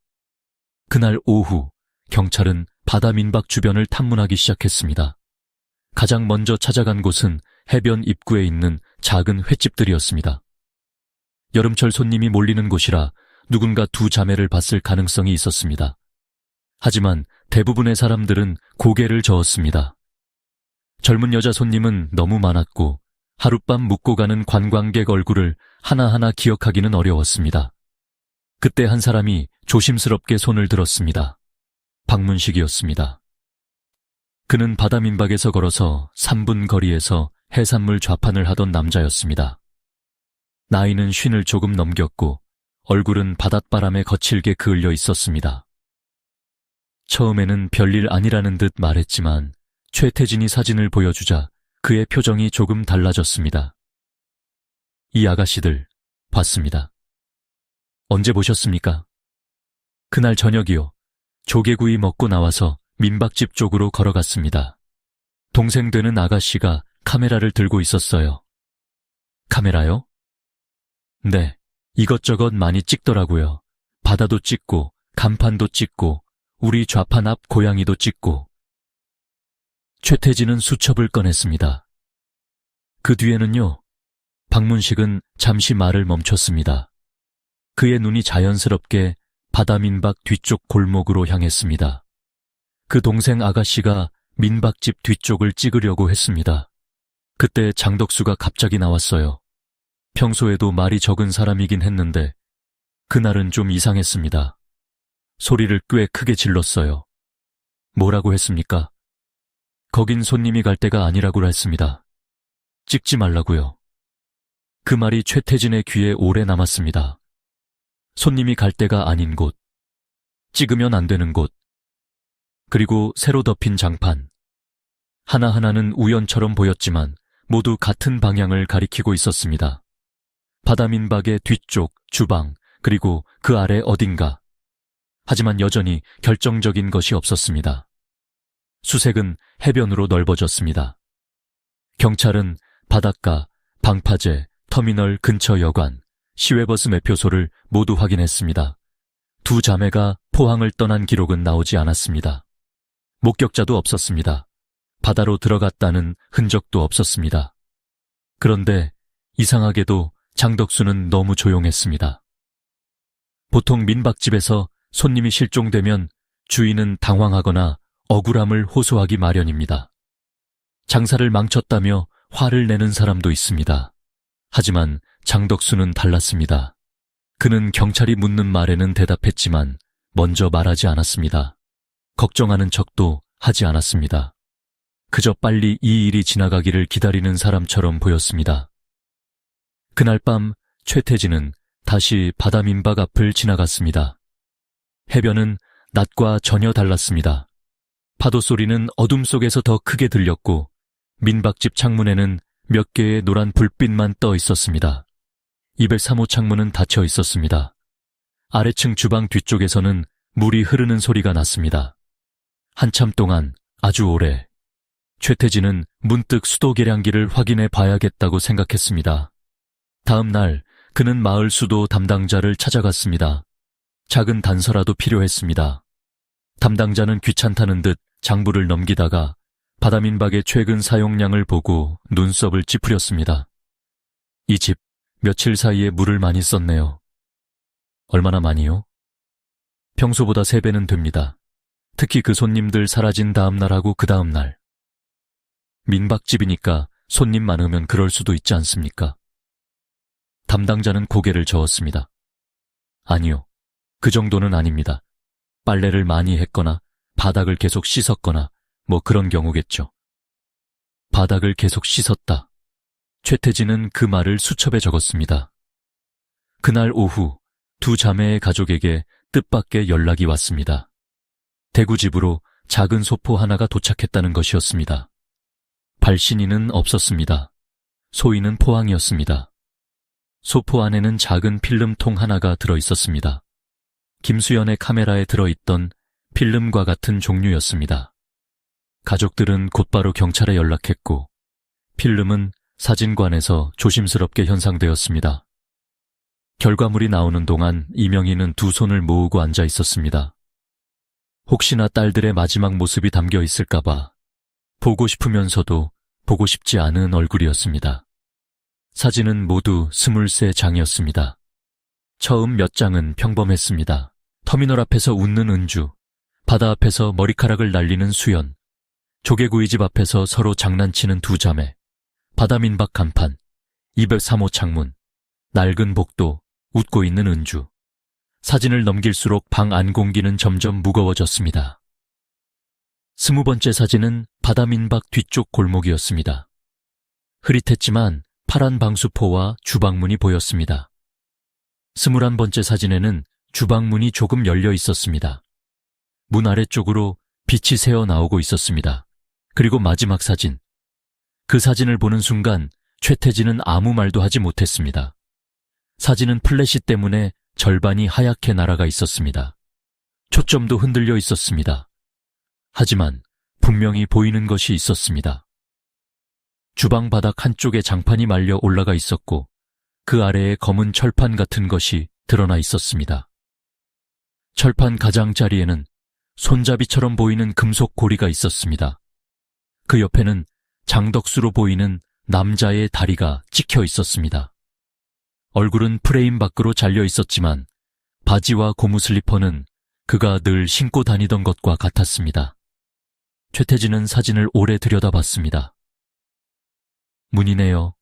그날 오후 경찰은 바다 민박 주변을 탐문하기 시작했습니다. 가장 먼저 찾아간 곳은 해변 입구에 있는 작은 횟집들이었습니다. 여름철 손님이 몰리는 곳이라 누군가 두 자매를 봤을 가능성이 있었습니다. 하지만 대부분의 사람들은 고개를 저었습니다. 젊은 여자 손님은 너무 많았고 하룻밤 묵고 가는 관광객 얼굴을 하나하나 기억하기는 어려웠습니다. 그때 한 사람이 조심스럽게 손을 들었습니다. 박문식이었습니다. 그는 바다 민박에서 걸어서 3분 거리에서 해산물 좌판을 하던 남자였습니다. 나이는 50을 조금 넘겼고 얼굴은 바닷바람에 거칠게 그을려 있었습니다. 처음에는 별일 아니라는 듯 말했지만 최태진이 사진을 보여주자 그의 표정이 조금 달라졌습니다. 이 아가씨들 봤습니다. 언제 보셨습니까? 그날 저녁이요. 조개구이 먹고 나와서 민박집 쪽으로 걸어갔습니다. 동생 되는 아가씨가 카메라를 들고 있었어요. 카메라요? 네, 이것저것 많이 찍더라고요. 바다도 찍고 간판도 찍고 우리 좌판 앞 고양이도 찍고. 최태진은 수첩을 꺼냈습니다. 그 뒤에는요. 박문식은 잠시 말을 멈췄습니다. 그의 눈이 자연스럽게 바다 민박 뒤쪽 골목으로 향했습니다. 그 동생 아가씨가 민박집 뒤쪽을 찍으려고 했습니다. 그때 장덕수가 갑자기 나왔어요. 평소에도 말이 적은 사람이긴 했는데 그날은 좀 이상했습니다. 소리를 꽤 크게 질렀어요. 뭐라고 했습니까? 거긴 손님이 갈 데가 아니라고 했습니다. 찍지 말라고요. 그 말이 최태진의 귀에 오래 남았습니다. 손님이 갈 데가 아닌 곳, 찍으면 안 되는 곳, 그리고 새로 덮인 장판. 하나하나는 우연처럼 보였지만 모두 같은 방향을 가리키고 있었습니다. 바다 민박의 뒤쪽, 주방, 그리고 그 아래 어딘가. 하지만 여전히 결정적인 것이 없었습니다. 수색은 해변으로 넓어졌습니다. 경찰은 바닷가, 방파제, 터미널 근처 여관, 시외버스 매표소를 모두 확인했습니다. 두 자매가 포항을 떠난 기록은 나오지 않았습니다. 목격자도 없었습니다. 바다로 들어갔다는 흔적도 없었습니다. 그런데 이상하게도 장덕수는 너무 조용했습니다. 보통 민박집에서 손님이 실종되면 주인은 당황하거나 억울함을 호소하기 마련입니다. 장사를 망쳤다며 화를 내는 사람도 있습니다. 하지만 장덕수는 달랐습니다. 그는 경찰이 묻는 말에는 대답했지만 먼저 말하지 않았습니다. 걱정하는 척도 하지 않았습니다. 그저 빨리 이 일이 지나가기를 기다리는 사람처럼 보였습니다. 그날 밤 최태진은 다시 바다 민박 앞을 지나갔습니다. 해변은 낮과 전혀 달랐습니다. 파도 소리는 어둠 속에서 더 크게 들렸고 민박집 창문에는 몇 개의 노란 불빛만 떠 있었습니다. 203호 창문은 닫혀 있었습니다. 아래층 주방 뒤쪽에서는 물이 흐르는 소리가 났습니다. 한참 동안, 아주 오래, 최태진은 문득 수도 계량기를 확인해 봐야겠다고 생각했습니다. 다음 날 그는 마을 수도 담당자를 찾아갔습니다. 작은 단서라도 필요했습니다. 담당자는 귀찮다는 듯 장부를 넘기다가 바다민박의 최근 사용량을 보고 눈썹을 찌푸렸습니다. 이 집 며칠 사이에 물을 많이 썼네요. 얼마나 많이요? 평소보다 3배는 됩니다. 특히 그 손님들 사라진 다음 날하고 그 다음 날. 민박집이니까 손님 많으면 그럴 수도 있지 않습니까? 담당자는 고개를 저었습니다. 아니요. 그 정도는 아닙니다. 빨래를 많이 했거나 바닥을 계속 씻었거나 뭐 그런 경우겠죠. 바닥을 계속 씻었다. 최태진은 그 말을 수첩에 적었습니다. 그날 오후 두 자매의 가족에게 뜻밖의 연락이 왔습니다. 대구 집으로 작은 소포 하나가 도착했다는 것이었습니다. 발신인은 없었습니다. 소인은 포항이었습니다. 소포 안에는 작은 필름통 하나가 들어있었습니다. 김수연의 카메라에 들어있던 필름과 같은 종류였습니다. 가족들은 곧바로 경찰에 연락했고 필름은 사진관에서 조심스럽게 현상되었습니다. 결과물이 나오는 동안 이명희는 두 손을 모으고 앉아 있었습니다. 혹시나 딸들의 마지막 모습이 담겨 있을까봐 보고 싶으면서도 보고 싶지 않은 얼굴이었습니다. 사진은 모두 23장이었습니다. 처음 몇 장은 평범했습니다. 터미널 앞에서 웃는 은주, 바다 앞에서 머리카락을 날리는 수연, 조개구이집 앞에서 서로 장난치는 두 자매, 바다 민박 간판, 203호 창문, 낡은 복도, 웃고 있는 은주. 사진을 넘길수록 방 안 공기는 점점 무거워졌습니다. 20번째 사진은 바다 민박 뒤쪽 골목이었습니다. 흐릿했지만 파란 방수포와 주방문이 보였습니다. 21번째 사진에는 주방문이 조금 열려 있었습니다. 문 아래쪽으로 빛이 새어 나오고 있었습니다. 그리고 마지막 사진. 그 사진을 보는 순간 최태진은 아무 말도 하지 못했습니다. 사진은 플래시 때문에 절반이 하얗게 날아가 있었습니다. 초점도 흔들려 있었습니다. 하지만 분명히 보이는 것이 있었습니다. 주방 바닥 한쪽에 장판이 말려 올라가 있었고 그 아래에 검은 철판 같은 것이 드러나 있었습니다. 철판 가장자리에는 손잡이처럼 보이는 금속 고리가 있었습니다. 그 옆에는 장덕수로 보이는 남자의 다리가 찍혀 있었습니다. 얼굴은 프레임 밖으로 잘려 있었지만 바지와 고무 슬리퍼는 그가 늘 신고 다니던 것과 같았습니다. 최태진은 사진을 오래 들여다봤습니다. 문이네요.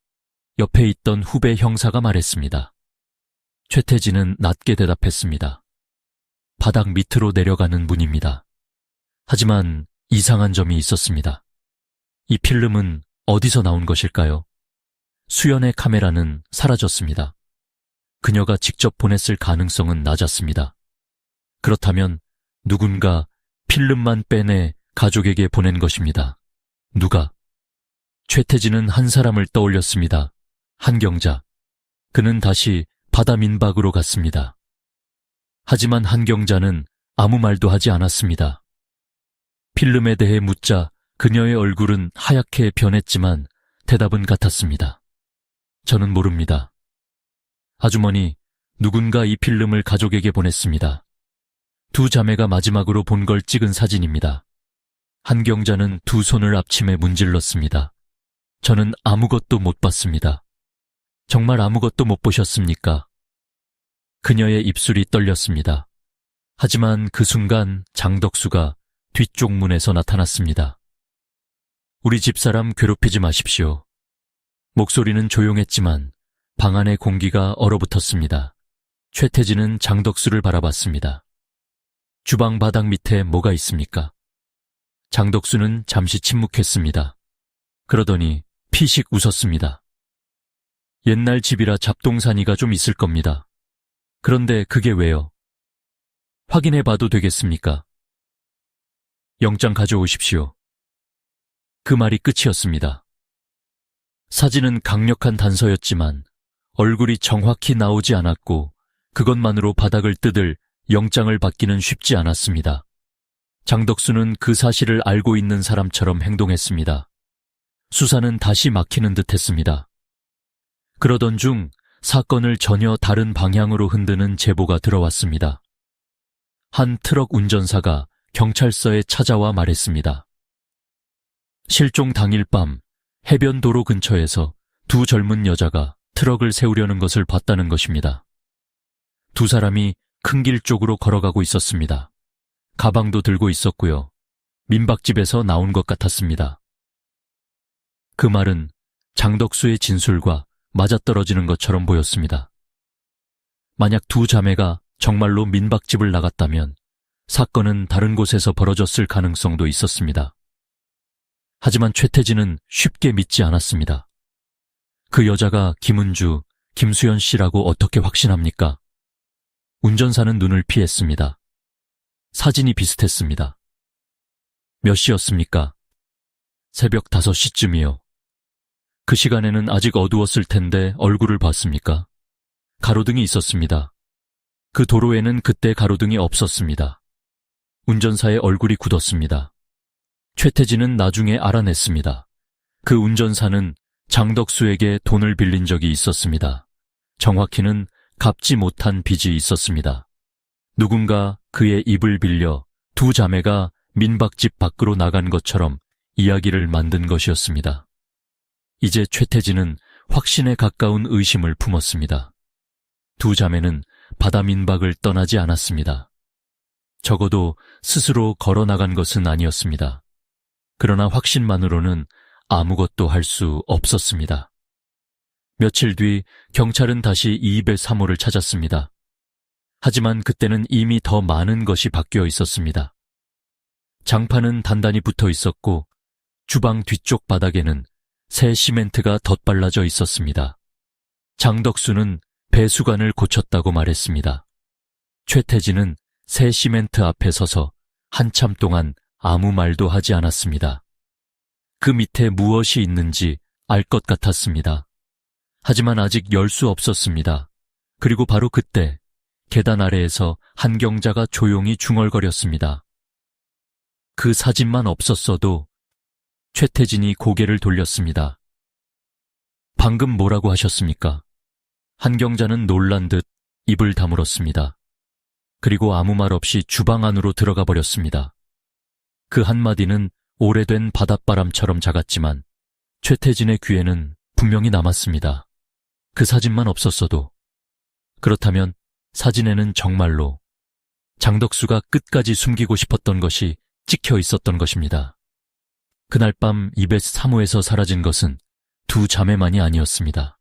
옆에 있던 후배 형사가 말했습니다. 최태진은 낮게 대답했습니다. 바닥 밑으로 내려가는 문입니다. 하지만 이상한 점이 있었습니다. 이 필름은 어디서 나온 것일까요? 수연의 카메라는 사라졌습니다. 그녀가 직접 보냈을 가능성은 낮았습니다. 그렇다면 누군가 필름만 빼내 가족에게 보낸 것입니다. 누가? 최태진은 한 사람을 떠올렸습니다. 한경자. 그는 다시 바다 민박으로 갔습니다. 하지만 한경자는 아무 말도 하지 않았습니다. 필름에 대해 묻자 그녀의 얼굴은 하얗게 변했지만 대답은 같았습니다. 저는 모릅니다. 아주머니, 누군가 이 필름을 가족에게 보냈습니다. 두 자매가 마지막으로 본 걸 찍은 사진입니다. 한경자는 두 손을 앞침에 문질렀습니다. 저는 아무것도 못 봤습니다. 정말 아무것도 못 보셨습니까? 그녀의 입술이 떨렸습니다. 하지만 그 순간 장덕수가 뒤쪽 문에서 나타났습니다. 우리 집사람 괴롭히지 마십시오. 목소리는 조용했지만 방 안의 공기가 얼어붙었습니다. 최태진은 장덕수를 바라봤습니다. 주방 바닥 밑에 뭐가 있습니까? 장덕수는 잠시 침묵했습니다. 그러더니 피식 웃었습니다. 옛날 집이라 잡동사니가 좀 있을 겁니다. 그런데 그게 왜요? 확인해봐도 되겠습니까? 영장 가져오십시오. 그 말이 끝이었습니다. 사진은 강력한 단서였지만 얼굴이 정확히 나오지 않았고 그것만으로 바닥을 뜯을 영장을 받기는 쉽지 않았습니다. 장덕수는 그 사실을 알고 있는 사람처럼 행동했습니다. 수사는 다시 막히는 듯했습니다. 그러던 중 사건을 전혀 다른 방향으로 흔드는 제보가 들어왔습니다. 한 트럭 운전사가 경찰서에 찾아와 말했습니다. 실종 당일 밤 해변도로 근처에서 두 젊은 여자가 트럭을 세우려는 것을 봤다는 것입니다. 두 사람이 큰 길 쪽으로 걸어가고 있었습니다. 가방도 들고 있었고요. 민박집에서 나온 것 같았습니다. 그 말은 장덕수의 진술과 맞아떨어지는 것처럼 보였습니다. 만약 두 자매가 정말로 민박집을 나갔다면 사건은 다른 곳에서 벌어졌을 가능성도 있었습니다. 하지만 최태진은 쉽게 믿지 않았습니다. 그 여자가 김은주, 김수연 씨라고 어떻게 확신합니까? 운전사는 눈을 피했습니다. 사진이 비슷했습니다. 몇 시였습니까? 새벽 5시쯤이요. 그 시간에는 아직 어두웠을 텐데 얼굴을 봤습니까? 가로등이 있었습니다. 그 도로에는 그때 가로등이 없었습니다. 운전사의 얼굴이 굳었습니다. 최태진은 나중에 알아냈습니다. 그 운전사는 장덕수에게 돈을 빌린 적이 있었습니다. 정확히는 갚지 못한 빚이 있었습니다. 누군가 그의 입을 빌려 두 자매가 민박집 밖으로 나간 것처럼 이야기를 만든 것이었습니다. 이제 최태진은 확신에 가까운 의심을 품었습니다. 두 자매는 바다 민박을 떠나지 않았습니다. 적어도 스스로 걸어 나간 것은 아니었습니다. 그러나 확신만으로는 아무것도 할 수 없었습니다. 며칠 뒤 경찰은 다시 이입의 3호를 찾았습니다. 하지만 그때는 이미 더 많은 것이 바뀌어 있었습니다. 장판은 단단히 붙어 있었고 주방 뒤쪽 바닥에는 새 시멘트가 덧발라져 있었습니다. 장덕수는 배수관을 고쳤다고 말했습니다. 최태진은 새 시멘트 앞에 서서 한참 동안 아무 말도 하지 않았습니다. 그 밑에 무엇이 있는지 알 것 같았습니다. 하지만 아직 열 수 없었습니다. 그리고 바로 그때 계단 아래에서 한경자가 조용히 중얼거렸습니다. 그 사진만 없었어도 최태진이 고개를 돌렸습니다. 방금 뭐라고 하셨습니까? 한경자는 놀란 듯 입을 다물었습니다. 그리고 아무 말 없이 주방 안으로 들어가 버렸습니다. 그 한마디는 오래된 바닷바람처럼 작았지만 최태진의 귀에는 분명히 남았습니다. 그 사진만 없었어도. 그렇다면 사진에는 정말로 장덕수가 끝까지 숨기고 싶었던 것이 찍혀 있었던 것입니다. 그날 밤 이베스 사무에서 사라진 것은 두 자매만이 아니었습니다.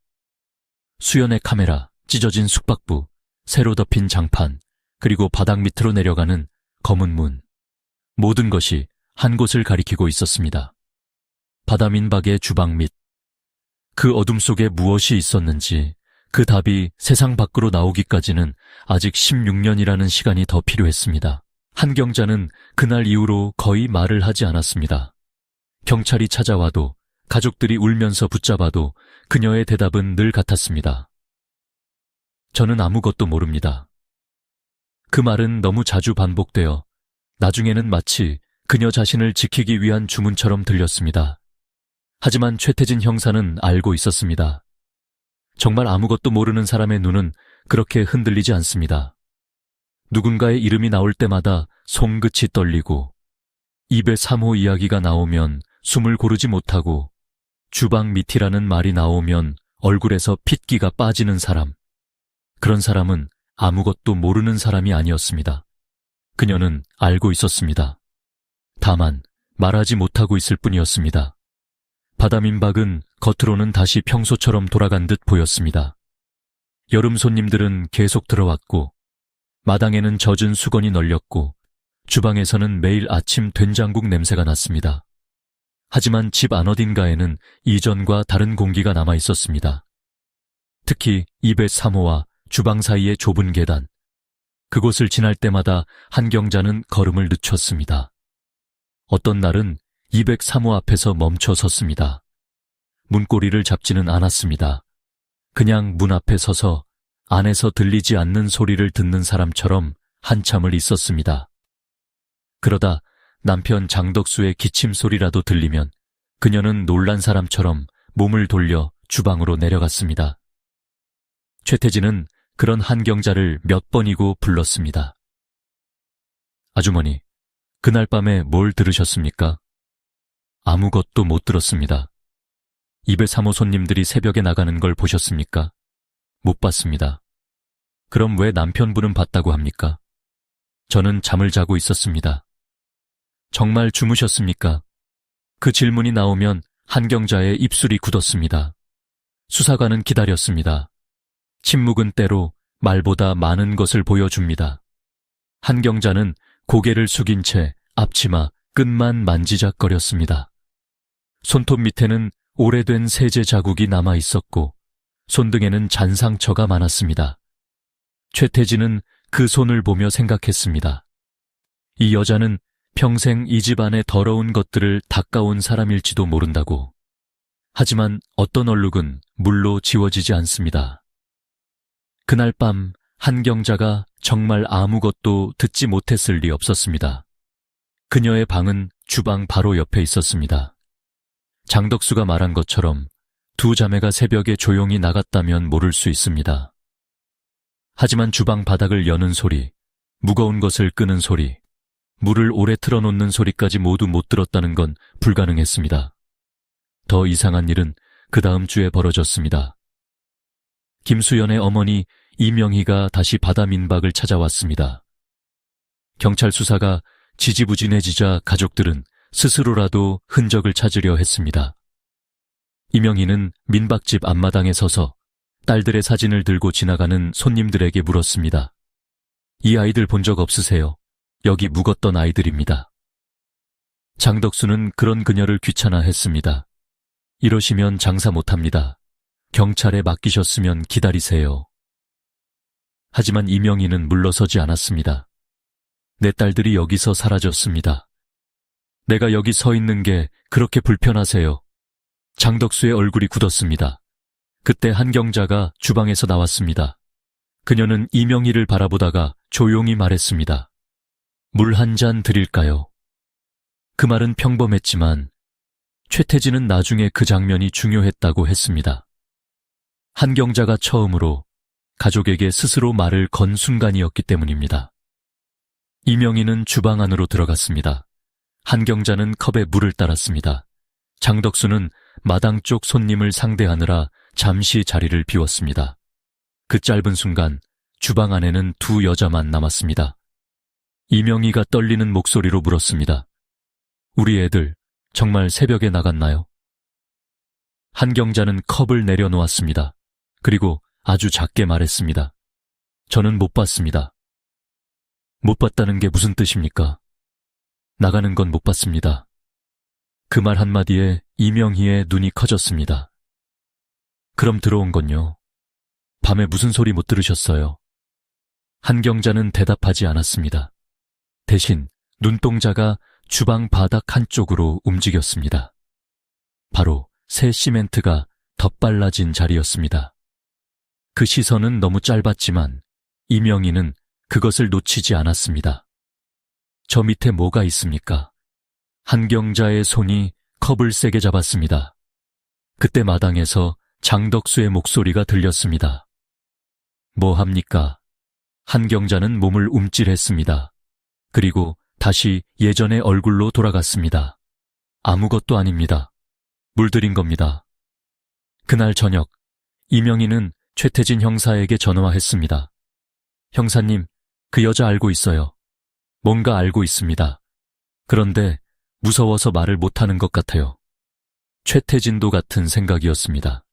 수연의 카메라, 찢어진 숙박부, 새로 덮인 장판, 그리고 바닥 밑으로 내려가는 검은 문. 모든 것이 한 곳을 가리키고 있었습니다. 바다 민박의 주방 밑. 그 어둠 속에 무엇이 있었는지 그 답이 세상 밖으로 나오기까지는 아직 16년이라는 시간이 더 필요했습니다. 한경자는 그날 이후로 거의 말을 하지 않았습니다. 경찰이 찾아와도 가족들이 울면서 붙잡아도 그녀의 대답은 늘 같았습니다. 저는 아무것도 모릅니다. 그 말은 너무 자주 반복되어 나중에는 마치 그녀 자신을 지키기 위한 주문처럼 들렸습니다. 하지만 최태진 형사는 알고 있었습니다. 정말 아무것도 모르는 사람의 눈은 그렇게 흔들리지 않습니다. 누군가의 이름이 나올 때마다 손끝이 떨리고 입에 3호 이야기가 나오면 숨을 고르지 못하고 주방 밑이라는 말이 나오면 얼굴에서 핏기가 빠지는 사람. 그런 사람은 아무것도 모르는 사람이 아니었습니다. 그녀는 알고 있었습니다. 다만 말하지 못하고 있을 뿐이었습니다. 바다 민박은 겉으로는 다시 평소처럼 돌아간 듯 보였습니다. 여름 손님들은 계속 들어왔고 마당에는 젖은 수건이 널렸고 주방에서는 매일 아침 된장국 냄새가 났습니다. 하지만 집 안 어딘가에는 이전과 다른 공기가 남아 있었습니다. 특히 203호와 주방 사이의 좁은 계단. 그곳을 지날 때마다 한경자는 걸음을 늦췄습니다. 어떤 날은 203호 앞에서 멈춰 섰습니다. 문고리를 잡지는 않았습니다. 그냥 문 앞에 서서 안에서 들리지 않는 소리를 듣는 사람처럼 한참을 있었습니다. 그러다 남편 장덕수의 기침 소리라도 들리면 그녀는 놀란 사람처럼 몸을 돌려 주방으로 내려갔습니다. 최태진은 그런 한경자를 몇 번이고 불렀습니다. 아주머니, 그날 밤에 뭘 들으셨습니까? 아무것도 못 들었습니다. 203호 손님들이 새벽에 나가는 걸 보셨습니까? 못 봤습니다. 그럼 왜 남편분은 봤다고 합니까? 저는 잠을 자고 있었습니다. 정말 주무셨습니까? 그 질문이 나오면 한경자의 입술이 굳었습니다. 수사관은 기다렸습니다. 침묵은 때로 말보다 많은 것을 보여줍니다. 한경자는 고개를 숙인 채 앞치마 끝만 만지작거렸습니다. 손톱 밑에는 오래된 세제 자국이 남아 있었고 손등에는 잔상처가 많았습니다. 최태진은 그 손을 보며 생각했습니다. 이 여자는 평생 이 집안의 더러운 것들을 닦아온 사람일지도 모른다고. 하지만 어떤 얼룩은 물로 지워지지 않습니다. 그날 밤 한경자가 정말 아무것도 듣지 못했을 리 없었습니다. 그녀의 방은 주방 바로 옆에 있었습니다. 장덕수가 말한 것처럼 두 자매가 새벽에 조용히 나갔다면 모를 수 있습니다. 하지만 주방 바닥을 여는 소리, 무거운 것을 끄는 소리, 물을 오래 틀어놓는 소리까지 모두 못 들었다는 건 불가능했습니다. 더 이상한 일은 그 다음 주에 벌어졌습니다. 김수연의 어머니 이명희가 다시 바다 민박을 찾아왔습니다. 경찰 수사가 지지부진해지자 가족들은 스스로라도 흔적을 찾으려 했습니다. 이명희는 민박집 앞마당에 서서 딸들의 사진을 들고 지나가는 손님들에게 물었습니다. 이 아이들 본 적 없으세요? 여기 묵었던 아이들입니다. 장덕수는 그런 그녀를 귀찮아했습니다. 이러시면 장사 못합니다. 경찰에 맡기셨으면 기다리세요. 하지만 이명희는 물러서지 않았습니다. 내 딸들이 여기서 사라졌습니다. 내가 여기 서 있는 게 그렇게 불편하세요. 장덕수의 얼굴이 굳었습니다. 그때 한경자가 주방에서 나왔습니다. 그녀는 이명희를 바라보다가 조용히 말했습니다. 물 한 잔 드릴까요? 그 말은 평범했지만 최태진은 나중에 그 장면이 중요했다고 했습니다. 한경자가 처음으로 가족에게 스스로 말을 건 순간이었기 때문입니다. 이명희는 주방 안으로 들어갔습니다. 한경자는 컵에 물을 따랐습니다. 장덕수는 마당 쪽 손님을 상대하느라 잠시 자리를 비웠습니다. 그 짧은 순간 주방 안에는 두 여자만 남았습니다. 이명희가 떨리는 목소리로 물었습니다. 우리 애들 정말 새벽에 나갔나요? 한경자는 컵을 내려놓았습니다. 그리고 아주 작게 말했습니다. 저는 못 봤습니다. 못 봤다는 게 무슨 뜻입니까? 나가는 건 못 봤습니다. 그 말 한마디에 이명희의 눈이 커졌습니다. 그럼 들어온 건요? 밤에 무슨 소리 못 들으셨어요? 한경자는 대답하지 않았습니다. 대신 눈동자가 주방 바닥 한쪽으로 움직였습니다. 바로 새 시멘트가 덧발라진 자리였습니다. 그 시선은 너무 짧았지만 이명희는 그것을 놓치지 않았습니다. 저 밑에 뭐가 있습니까? 한경자의 손이 컵을 세게 잡았습니다. 그때 마당에서 장덕수의 목소리가 들렸습니다. 뭐 합니까? 한경자는 몸을 움찔했습니다. 그리고 다시 예전의 얼굴로 돌아갔습니다. 아무것도 아닙니다. 물들인 겁니다. 그날 저녁, 이명희는 최태진 형사에게 전화했습니다. 형사님, 그 여자 알고 있어요. 뭔가 알고 있습니다. 그런데 무서워서 말을 못하는 것 같아요. 최태진도 같은 생각이었습니다.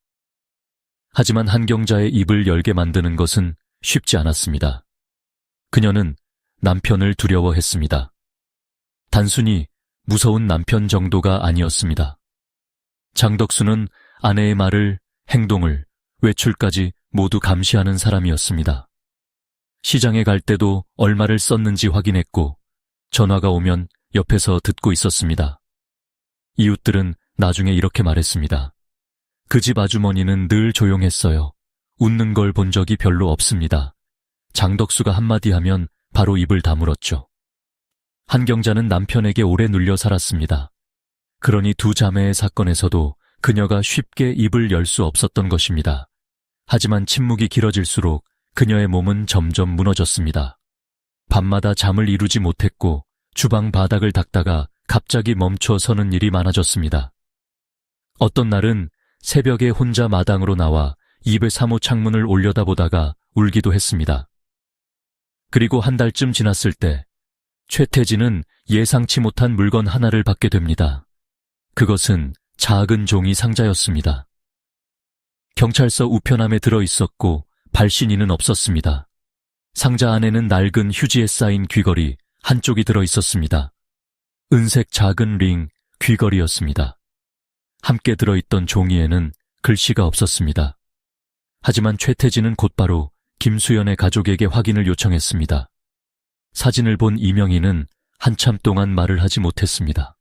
하지만 한경자의 입을 열게 만드는 것은 쉽지 않았습니다. 그녀는 남편을 두려워했습니다. 단순히 무서운 남편 정도가 아니었습니다. 장덕수는 아내의 말을, 행동을, 외출까지 모두 감시하는 사람이었습니다. 시장에 갈 때도 얼마를 썼는지 확인했고 전화가 오면 옆에서 듣고 있었습니다. 이웃들은 나중에 이렇게 말했습니다. 그 집 아주머니는 늘 조용했어요. 웃는 걸 본 적이 별로 없습니다. 장덕수가 한마디 하면 바로 입을 다물었죠. 한경자는 남편에게 오래 눌려 살았습니다. 그러니 두 자매의 사건에서도 그녀가 쉽게 입을 열 수 없었던 것입니다. 하지만 침묵이 길어질수록 그녀의 몸은 점점 무너졌습니다. 밤마다 잠을 이루지 못했고 주방 바닥을 닦다가 갑자기 멈춰 서는 일이 많아졌습니다. 어떤 날은 새벽에 혼자 마당으로 나와 입의 사무 창문을 올려다보다가 울기도 했습니다. 그리고 한 달쯤 지났을 때 최태진은 예상치 못한 물건 하나를 받게 됩니다. 그것은 작은 종이 상자였습니다. 경찰서 우편함에 들어있었고 발신인은 없었습니다. 상자 안에는 낡은 휴지에 쌓인 귀걸이 한쪽이 들어있었습니다. 은색 작은 링 귀걸이였습니다. 함께 들어있던 종이에는 글씨가 없었습니다. 하지만 최태진은 곧바로 김수연의 가족에게 확인을 요청했습니다. 사진을 본 이명희는 한참 동안 말을 하지 못했습니다.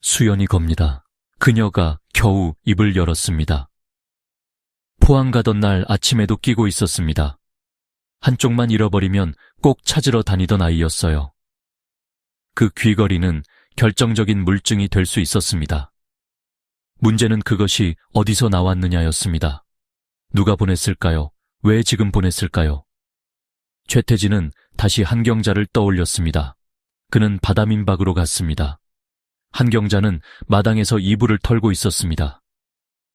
수연이 겁니다. 그녀가 겨우 입을 열었습니다. 포항 가던 날 아침에도 끼고 있었습니다. 한쪽만 잃어버리면 꼭 찾으러 다니던 아이였어요. 그 귀걸이는 결정적인 물증이 될 수 있었습니다. 문제는 그것이 어디서 나왔느냐였습니다. 누가 보냈을까요? 왜 지금 보냈을까요? 최태진은 다시 한경자를 떠올렸습니다. 그는 바다민박으로 갔습니다. 한경자는 마당에서 이불을 털고 있었습니다.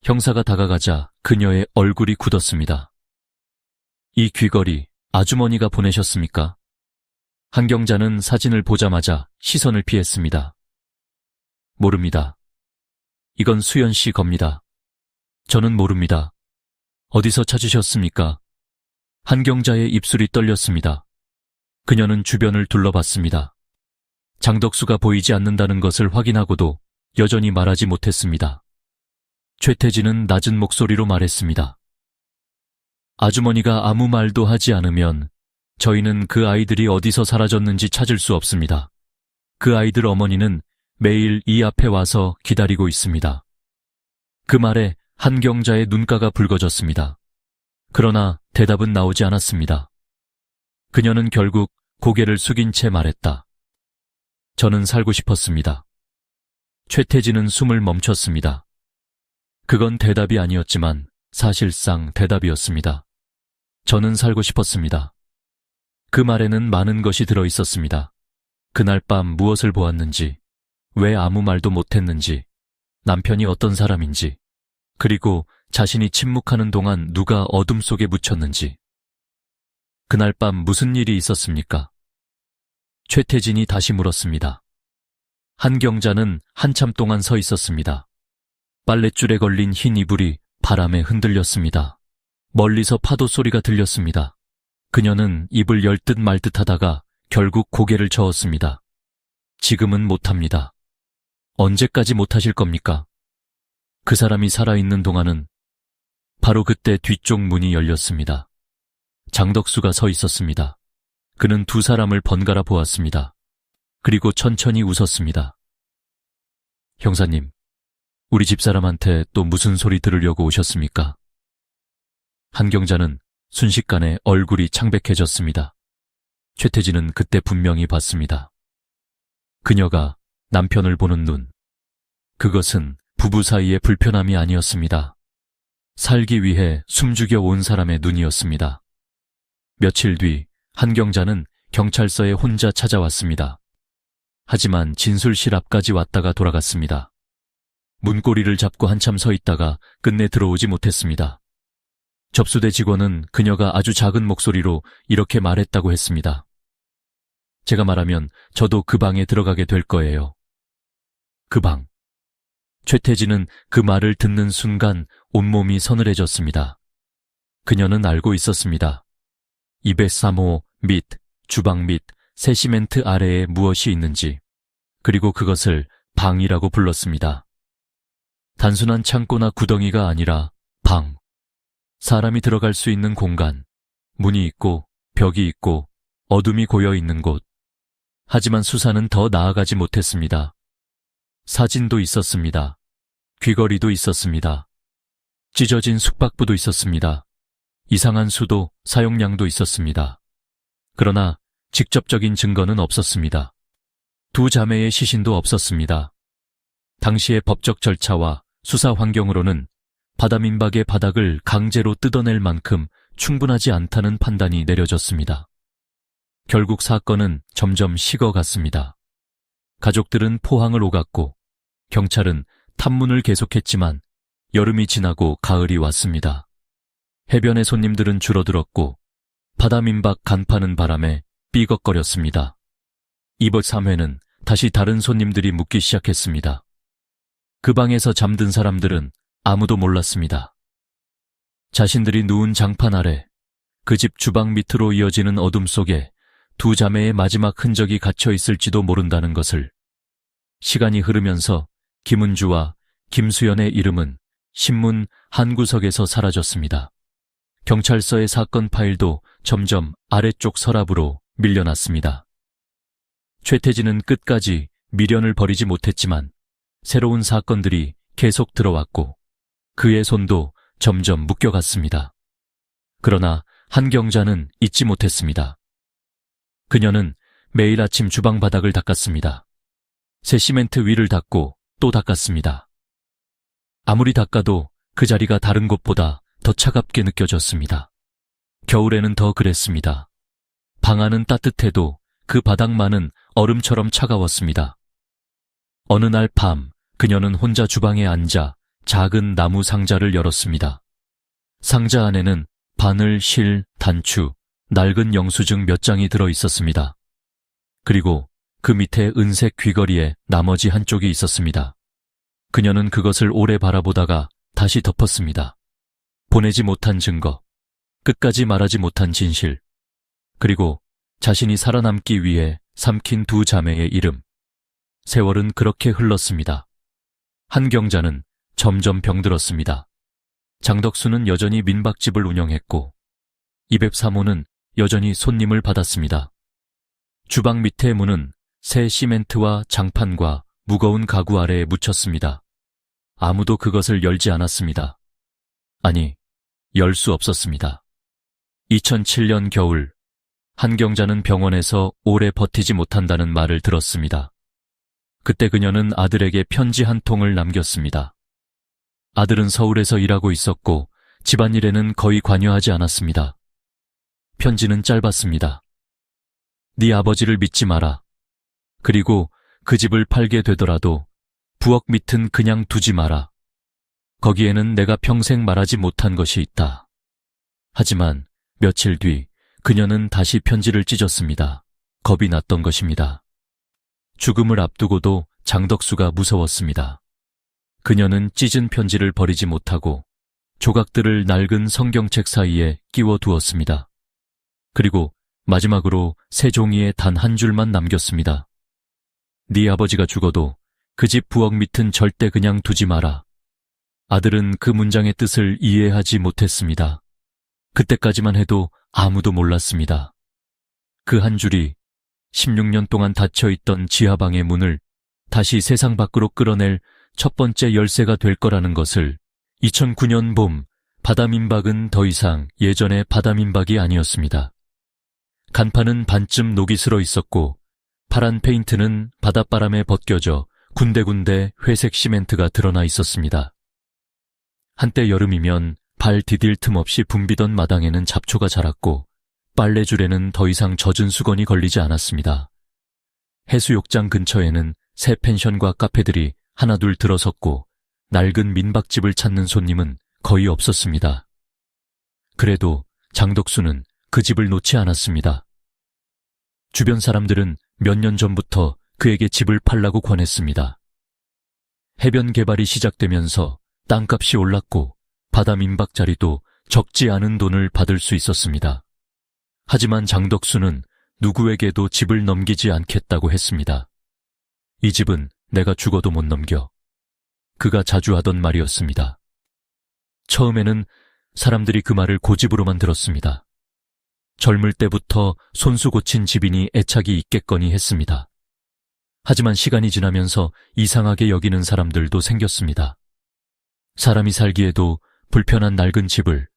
형사가 다가가자 그녀의 얼굴이 굳었습니다. 이 귀걸이 아주머니가 보내셨습니까? 한경자는 사진을 보자마자 시선을 피했습니다. 모릅니다. 이건 수연 씨 겁니다. 저는 모릅니다. 어디서 찾으셨습니까? 한경자의 입술이 떨렸습니다. 그녀는 주변을 둘러봤습니다. 장덕수가 보이지 않는다는 것을 확인하고도 여전히 말하지 못했습니다. 최태진은 낮은 목소리로 말했습니다. 아주머니가 아무 말도 하지 않으면 저희는 그 아이들이 어디서 사라졌는지 찾을 수 없습니다. 그 아이들 어머니는 매일 이 앞에 와서 기다리고 있습니다. 그 말에 한경자의 눈가가 붉어졌습니다. 그러나 대답은 나오지 않았습니다. 그녀는 결국 고개를 숙인 채 말했다. 저는 살고 싶었습니다. 최태진은 숨을 멈췄습니다. 그건 대답이 아니었지만 사실상 대답이었습니다. 저는 살고 싶었습니다. 그 말에는 많은 것이 들어 있었습니다. 그날 밤 무엇을 보았는지, 왜 아무 말도 못했는지, 남편이 어떤 사람인지, 그리고 자신이 침묵하는 동안 누가 어둠 속에 묻혔는지. 그날 밤 무슨 일이 있었습니까? 최태진이 다시 물었습니다. 한경자는 한참 동안 서 있었습니다. 빨랫줄에 걸린 흰 이불이 바람에 흔들렸습니다. 멀리서 파도 소리가 들렸습니다. 그녀는 입을 열 듯 말 듯 하다가 결국 고개를 저었습니다. 지금은 못합니다. 언제까지 못하실 겁니까? 그 사람이 살아있는 동안은. 바로 그때 뒤쪽 문이 열렸습니다. 장덕수가 서 있었습니다. 그는 두 사람을 번갈아 보았습니다. 그리고 천천히 웃었습니다. 형사님, 우리 집사람한테 또 무슨 소리 들으려고 오셨습니까? 한경자는 순식간에 얼굴이 창백해졌습니다. 최태진은 그때 분명히 봤습니다. 그녀가 남편을 보는 눈. 그것은 부부 사이의 불편함이 아니었습니다. 살기 위해 숨죽여 온 사람의 눈이었습니다. 며칠 뒤 한경자는 경찰서에 혼자 찾아왔습니다. 하지만 진술실 앞까지 왔다가 돌아갔습니다. 문고리를 잡고 한참 서 있다가 끝내 들어오지 못했습니다. 접수대 직원은 그녀가 아주 작은 목소리로 이렇게 말했다고 했습니다. 제가 말하면 저도 그 방에 들어가게 될 거예요. 그 방. 최태진은 그 말을 듣는 순간 온몸이 서늘해졌습니다. 그녀는 알고 있었습니다. 203호 및 주방 및 세시멘트 아래에 무엇이 있는지, 그리고 그것을 방이라고 불렀습니다. 단순한 창고나 구덩이가 아니라 방. 사람이 들어갈 수 있는 공간, 문이 있고 벽이 있고 어둠이 고여 있는 곳. 하지만 수사는 더 나아가지 못했습니다. 사진도 있었습니다. 귀걸이도 있었습니다. 찢어진 숙박부도 있었습니다. 이상한 수도 사용량도 있었습니다. 그러나 직접적인 증거는 없었습니다. 두 자매의 시신도 없었습니다. 당시의 법적 절차와 수사 환경으로는 바다민박의 바닥을 강제로 뜯어낼 만큼 충분하지 않다는 판단이 내려졌습니다. 결국 사건은 점점 식어갔습니다. 가족들은 포항을 오갔고 경찰은 탐문을 계속했지만 여름이 지나고 가을이 왔습니다. 해변의 손님들은 줄어들었고 바다민박 간파는 바람에 삐걱거렸습니다. 이번 3회는 다시 다른 손님들이 묵기 시작했습니다. 그 방에서 잠든 사람들은 아무도 몰랐습니다. 자신들이 누운 장판 아래, 그 집 주방 밑으로 이어지는 어둠 속에 두 자매의 마지막 흔적이 갇혀 있을지도 모른다는 것을. 시간이 흐르면서 김은주와 김수연의 이름은 신문 한 구석에서 사라졌습니다. 경찰서의 사건 파일도 점점 아래쪽 서랍으로 밀려났습니다. 최태진은 끝까지 미련을 버리지 못했지만 새로운 사건들이 계속 들어왔고 그의 손도 점점 묶여갔습니다. 그러나 한경자는 잊지 못했습니다. 그녀는 매일 아침 주방 바닥을 닦았습니다. 새 시멘트 위를 닦고 또 닦았습니다. 아무리 닦아도 그 자리가 다른 곳보다 더 차갑게 느껴졌습니다. 겨울에는 더 그랬습니다. 방 안은 따뜻해도 그 바닥만은 얼음처럼 차가웠습니다. 어느 날 밤 그녀는 혼자 주방에 앉아 작은 나무 상자를 열었습니다. 상자 안에는 바늘, 실, 단추, 낡은 영수증 몇 장이 들어 있었습니다. 그리고 그 밑에 은색 귀걸이에 나머지 한쪽이 있었습니다. 그녀는 그것을 오래 바라보다가 다시 덮었습니다. 보내지 못한 증거, 끝까지 말하지 못한 진실, 그리고 자신이 살아남기 위해 삼킨 두 자매의 이름. 세월은 그렇게 흘렀습니다. 한경자는 점점 병들었습니다. 장덕수는 여전히 민박집을 운영했고 203호는 여전히 손님을 받았습니다. 주방 밑의 문은 새 시멘트와 장판과 무거운 가구 아래에 묻혔습니다. 아무도 그것을 열지 않았습니다. 아니, 열 수 없었습니다. 2007년 겨울, 한경자는 병원에서 오래 버티지 못한다는 말을 들었습니다. 그때 그녀는 아들에게 편지 한 통을 남겼습니다. 아들은 서울에서 일하고 있었고 집안일에는 거의 관여하지 않았습니다. 편지는 짧았습니다. 네 아버지를 믿지 마라. 그리고 그 집을 팔게 되더라도 부엌 밑은 그냥 두지 마라. 거기에는 내가 평생 말하지 못한 것이 있다. 하지만 며칠 뒤 그녀는 다시 편지를 찢었습니다. 겁이 났던 것입니다. 죽음을 앞두고도 장덕수가 무서웠습니다. 그녀는 찢은 편지를 버리지 못하고 조각들을 낡은 성경책 사이에 끼워 두었습니다. 그리고 마지막으로 새 종이에 단 한 줄만 남겼습니다. 네 아버지가 죽어도 그 집 부엌 밑은 절대 그냥 두지 마라. 아들은 그 문장의 뜻을 이해하지 못했습니다. 그때까지만 해도 아무도 몰랐습니다. 그 한 줄이 16년 동안 닫혀있던 지하방의 문을 다시 세상 밖으로 끌어낼 첫 번째 열쇠가 될 거라는 것을 2009년 봄 바다민박은 더 이상 예전의 바다민박이 아니었습니다. 간판은 반쯤 녹이 슬어 있었고 파란 페인트는 바닷바람에 벗겨져 군데군데 회색 시멘트가 드러나 있었습니다. 한때 여름이면 발 디딜 틈 없이 붐비던 마당에는 잡초가 자랐고 빨래줄에는 더 이상 젖은 수건이 걸리지 않았습니다. 해수욕장 근처에는 새 펜션과 카페들이 하나둘 들어섰고 낡은 민박집을 찾는 손님은 거의 없었습니다. 그래도 장덕수는 그 집을 놓지 않았습니다. 주변 사람들은 몇 년 전부터 그에게 집을 팔라고 권했습니다. 해변 개발이 시작되면서 땅값이 올랐고 바다 민박 자리도 적지 않은 돈을 받을 수 있었습니다. 하지만 장덕수는 누구에게도 집을 넘기지 않겠다고 했습니다. 이 집은 내가 죽어도 못 넘겨. 그가 자주 하던 말이었습니다. 처음에는 사람들이 그 말을 고집으로만 들었습니다. 젊을 때부터 손수 고친 집이니 애착이 있겠거니 했습니다. 하지만 시간이 지나면서 이상하게 여기는 사람들도 생겼습니다. 사람이 살기에도 불편한 낡은 집을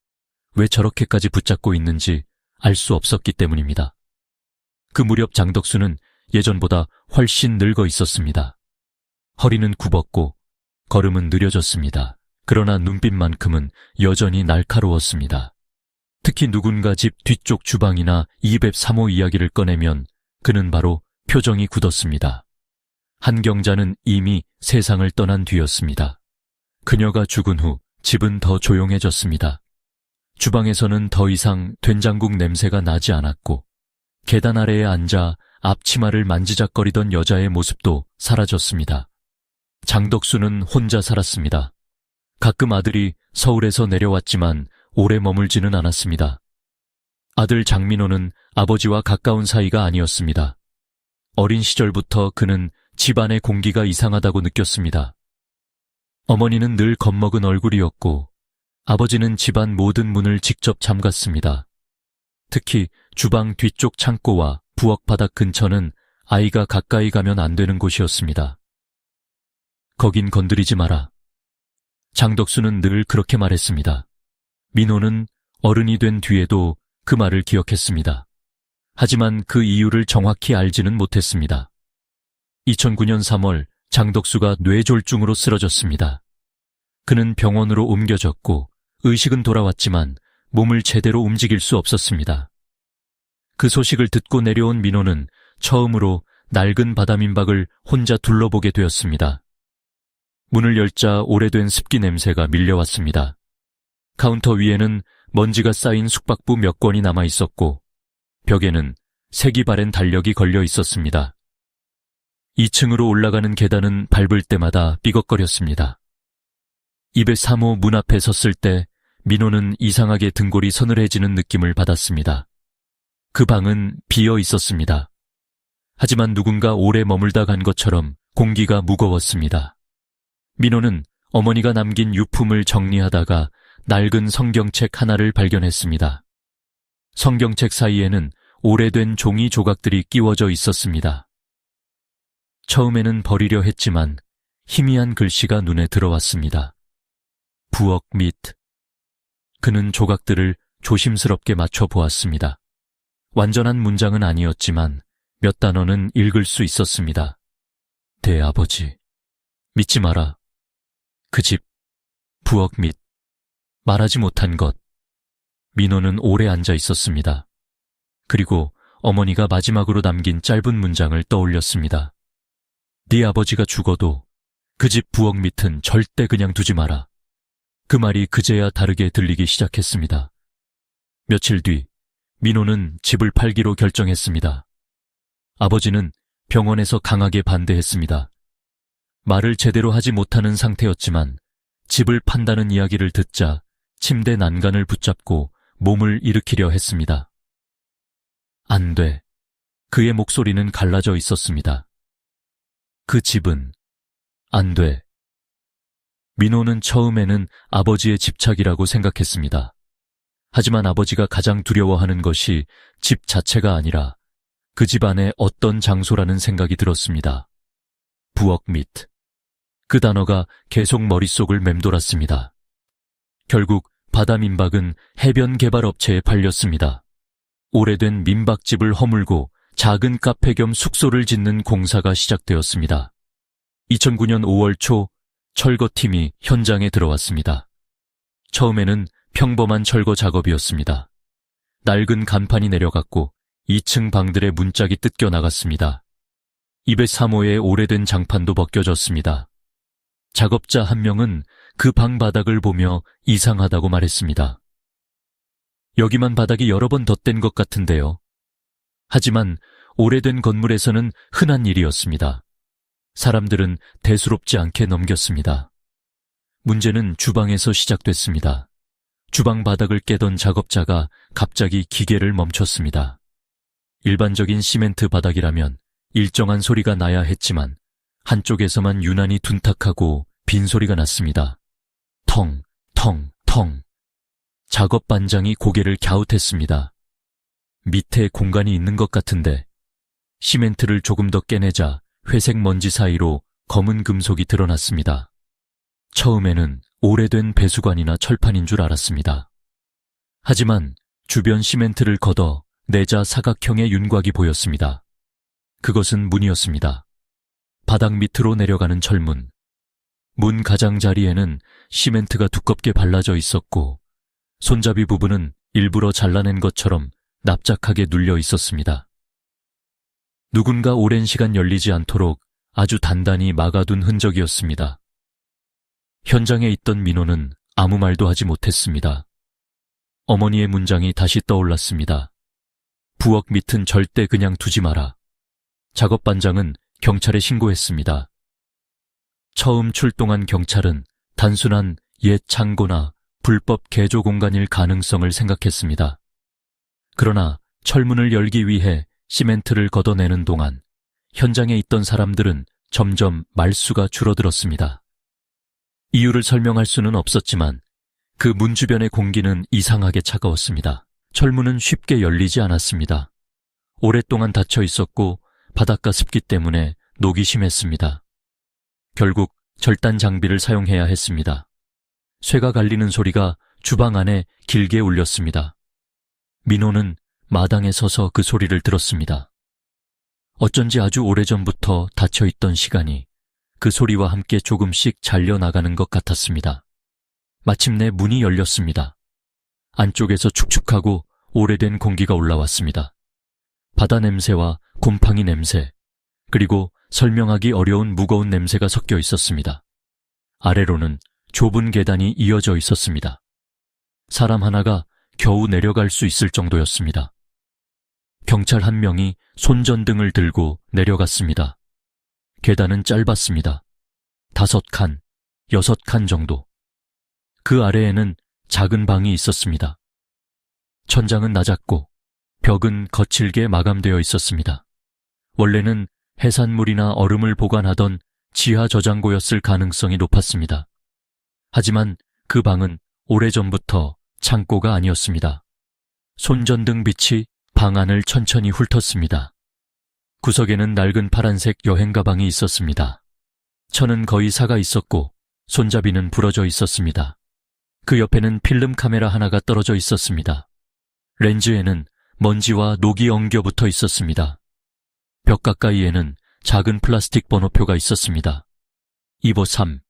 왜 저렇게까지 붙잡고 있는지 알 수 없었기 때문입니다. 그 무렵 장덕수는 예전보다 훨씬 늙어 있었습니다. 허리는 굽었고 걸음은 느려졌습니다. 그러나 눈빛만큼은 여전히 날카로웠습니다. 특히 누군가 집 뒤쪽 주방이나 203호 이야기를 꺼내면 그는 바로 표정이 굳었습니다. 한경자는 이미 세상을 떠난 뒤였습니다. 그녀가 죽은 후 집은 더 조용해졌습니다. 주방에서는 더 이상 된장국 냄새가 나지 않았고 계단 아래에 앉아 앞치마를 만지작거리던 여자의 모습도 사라졌습니다. 장덕수는 혼자 살았습니다. 가끔 아들이 서울에서 내려왔지만 오래 머물지는 않았습니다. 아들 장민호는 아버지와 가까운 사이가 아니었습니다. 어린 시절부터 그는 집안의 공기가 이상하다고 느꼈습니다. 어머니는 늘 겁먹은 얼굴이었고 아버지는 집안 모든 문을 직접 잠갔습니다. 특히 주방 뒤쪽 창고와 부엌 바닥 근처는 아이가 가까이 가면 안 되는 곳이었습니다. 거긴 건드리지 마라. 장덕수는 늘 그렇게 말했습니다. 민호는 어른이 된 뒤에도 그 말을 기억했습니다. 하지만 그 이유를 정확히 알지는 못했습니다. 2009년 3월 장덕수가 뇌졸중으로 쓰러졌습니다. 그는 병원으로 옮겨졌고 의식은 돌아왔지만 몸을 제대로 움직일 수 없었습니다. 그 소식을 듣고 내려온 민호는 처음으로 낡은 바다민박을 혼자 둘러보게 되었습니다. 문을 열자 오래된 습기 냄새가 밀려왔습니다. 카운터 위에는 먼지가 쌓인 숙박부 몇 권이 남아 있었고 벽에는 색이 바랜 달력이 걸려 있었습니다. 2층으로 올라가는 계단은 밟을 때마다 삐걱거렸습니다. 203호 문 앞에 섰을 때 민호는 이상하게 등골이 서늘해지는 느낌을 받았습니다. 그 방은 비어 있었습니다. 하지만 누군가 오래 머물다 간 것처럼 공기가 무거웠습니다. 민호는 어머니가 남긴 유품을 정리하다가 낡은 성경책 하나를 발견했습니다. 성경책 사이에는 오래된 종이 조각들이 끼워져 있었습니다. 처음에는 버리려 했지만 희미한 글씨가 눈에 들어왔습니다. 부엌 밑. 그는 조각들을 조심스럽게 맞춰 보았습니다. 완전한 문장은 아니었지만 몇 단어는 읽을 수 있었습니다. 대아버지, 믿지 마라. 그 집, 부엌 밑, 말하지 못한 것. 민호는 오래 앉아 있었습니다. 그리고 어머니가 마지막으로 남긴 짧은 문장을 떠올렸습니다. 네 아버지가 죽어도 그 집 부엌 밑은 절대 그냥 두지 마라. 그 말이 그제야 다르게 들리기 시작했습니다. 며칠 뒤 민호는 집을 팔기로 결정했습니다. 아버지는 병원에서 강하게 반대했습니다. 말을 제대로 하지 못하는 상태였지만 집을 판다는 이야기를 듣자 침대 난간을 붙잡고 몸을 일으키려 했습니다. 안 돼. 그의 목소리는 갈라져 있었습니다. 그 집은 안 돼. 민호는 처음에는 아버지의 집착이라고 생각했습니다. 하지만 아버지가 가장 두려워하는 것이 집 자체가 아니라 그 집 안에 어떤 장소라는 생각이 들었습니다. 부엌 밑. 그 단어가 계속 머릿속을 맴돌았습니다. 결국 바다 민박은 해변 개발 업체에 팔렸습니다. 오래된 민박집을 허물고 작은 카페 겸 숙소를 짓는 공사가 시작되었습니다. 2009년 5월 초 철거팀이 현장에 들어왔습니다. 처음에는 평범한 철거 작업이었습니다. 낡은 간판이 내려갔고 2층 방들의 문짝이 뜯겨 나갔습니다. 203호의 오래된 장판도 벗겨졌습니다. 작업자 한 명은 그 방 바닥을 보며 이상하다고 말했습니다. 여기만 바닥이 여러 번 덧댄 것 같은데요. 하지만 오래된 건물에서는 흔한 일이었습니다. 사람들은 대수롭지 않게 넘겼습니다. 문제는 주방에서 시작됐습니다. 주방 바닥을 깨던 작업자가 갑자기 기계를 멈췄습니다. 일반적인 시멘트 바닥이라면 일정한 소리가 나야 했지만 한쪽에서만 유난히 둔탁하고 빈 소리가 났습니다. 텅, 텅, 텅. 작업 반장이 고개를 갸웃했습니다. 밑에 공간이 있는 것 같은데. 시멘트를 조금 더 깨내자 회색 먼지 사이로 검은 금속이 드러났습니다. 처음에는 오래된 배수관이나 철판인 줄 알았습니다. 하지만 주변 시멘트를 걷어 내자 사각형의 윤곽이 보였습니다. 그것은 문이었습니다. 바닥 밑으로 내려가는 철문. 문 가장자리에는 시멘트가 두껍게 발라져 있었고 손잡이 부분은 일부러 잘라낸 것처럼 납작하게 눌려 있었습니다. 누군가 오랜 시간 열리지 않도록 아주 단단히 막아둔 흔적이었습니다. 현장에 있던 민호는 아무 말도 하지 못했습니다. 어머니의 문장이 다시 떠올랐습니다. 부엌 밑은 절대 그냥 두지 마라. 작업반장은 경찰에 신고했습니다. 처음 출동한 경찰은 단순한 옛 창고나 불법 개조 공간일 가능성을 생각했습니다. 그러나 철문을 열기 위해 시멘트를 걷어내는 동안 현장에 있던 사람들은 점점 말수가 줄어들었습니다. 이유를 설명할 수는 없었지만 그 문 주변의 공기는 이상하게 차가웠습니다. 철문은 쉽게 열리지 않았습니다. 오랫동안 닫혀 있었고 바닷가 습기 때문에 녹이 심했습니다. 결국 절단 장비를 사용해야 했습니다. 쇠가 갈리는 소리가 주방 안에 길게 울렸습니다. 민호는 마당에 서서 그 소리를 들었습니다. 어쩐지 아주 오래전부터 닫혀있던 시간이 그 소리와 함께 조금씩 잘려나가는 것 같았습니다. 마침내 문이 열렸습니다. 안쪽에서 축축하고 오래된 공기가 올라왔습니다. 바다 냄새와 곰팡이 냄새, 그리고 설명하기 어려운 무거운 냄새가 섞여 있었습니다. 아래로는 좁은 계단이 이어져 있었습니다. 사람 하나가 겨우 내려갈 수 있을 정도였습니다. 경찰 한 명이 손전등을 들고 내려갔습니다. 계단은 짧았습니다. 5칸, 6칸 정도. 그 아래에는 작은 방이 있었습니다. 천장은 낮았고 벽은 거칠게 마감되어 있었습니다. 원래는 해산물이나 얼음을 보관하던 지하 저장고였을 가능성이 높았습니다. 하지만 그 방은 오래전부터 창고가 아니었습니다. 손전등 빛이 방 안을 천천히 훑었습니다. 구석에는 낡은 파란색 여행 가방이 있었습니다. 천은 거의 사가 있었고 손잡이는 부러져 있었습니다. 그 옆에는 필름 카메라 하나가 떨어져 있었습니다. 렌즈에는 먼지와 녹이 엉겨 붙어 있었습니다. 벽 가까이에는 작은 플라스틱 번호표가 있었습니다. 2보3.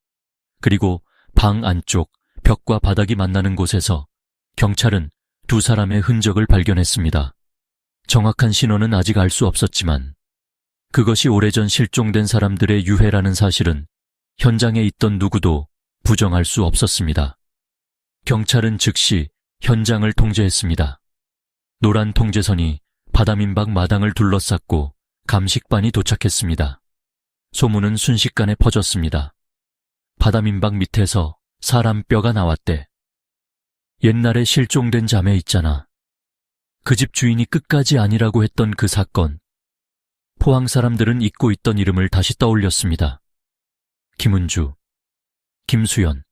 그리고 방 안쪽 벽과 바닥이 만나는 곳에서 경찰은 2사람의 흔적을 발견했습니다. 정확한 신원은 아직 알 수 없었지만 그것이 오래전 실종된 사람들의 유해라는 사실은 현장에 있던 누구도 부정할 수 없었습니다. 경찰은 즉시 현장을 통제했습니다. 노란 통제선이 바다민박 마당을 둘러쌌고 감식반이 도착했습니다. 소문은 순식간에 퍼졌습니다. 바다민박 밑에서 사람 뼈가 나왔대. 옛날에 실종된 자매 있잖아. 그 집 주인이 끝까지 아니라고 했던 그 사건. 포항 사람들은 잊고 있던 이름을 다시 떠올렸습니다. 김은주, 김수연,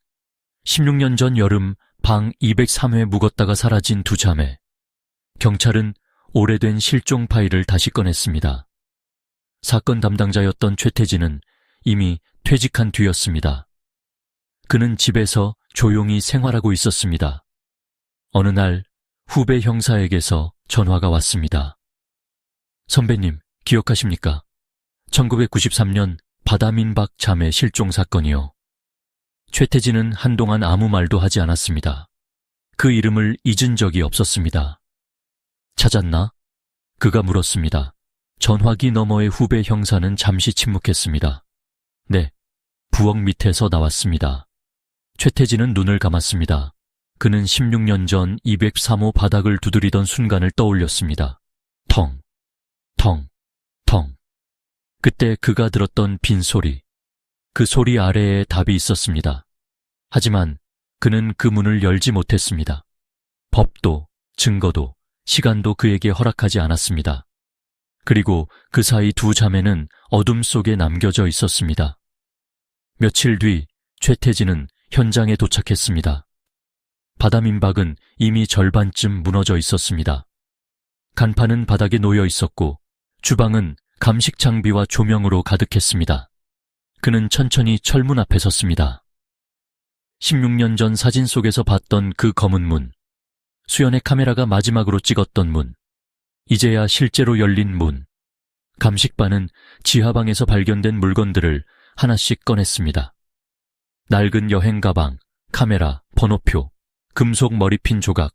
16년 전 여름 방 203회 묵었다가 사라진 두 자매. 경찰은 오래된 실종 파일을 다시 꺼냈습니다. 사건 담당자였던 최태진은 이미 퇴직한 뒤였습니다. 그는 집에서 조용히 생활하고 있었습니다. 어느 날 후배 형사에게서 전화가 왔습니다. 선배님, 기억하십니까? 1993년 바다민박 자매 실종 사건이요. 최태진은 한동안 아무 말도 하지 않았습니다. 그 이름을 잊은 적이 없었습니다. 찾았나? 그가 물었습니다. 전화기 너머의 후배 형사는 잠시 침묵했습니다. 네, 부엌 밑에서 나왔습니다. 최태진은 눈을 감았습니다. 그는 16년 전 203호 바닥을 두드리던 순간을 떠올렸습니다. 텅, 텅, 텅. 그때 그가 들었던 빈소리. 그 소리 아래에 답이 있었습니다. 하지만 그는 그 문을 열지 못했습니다. 법도, 증거도, 시간도 그에게 허락하지 않았습니다. 그리고 그 사이 두 자매는 어둠 속에 남겨져 있었습니다. 며칠 뒤 최태진은 현장에 도착했습니다. 바다민박은 이미 절반쯤 무너져 있었습니다. 간판은 바닥에 놓여 있었고 주방은 감식 장비와 조명으로 가득했습니다. 그는 천천히 철문 앞에 섰습니다. 16년 전 사진 속에서 봤던 그 검은 문, 수연의 카메라가 마지막으로 찍었던 문, 이제야 실제로 열린 문. 감식반은 지하방에서 발견된 물건들을 하나씩 꺼냈습니다. 낡은 여행 가방, 카메라, 번호표, 금속 머리핀 조각,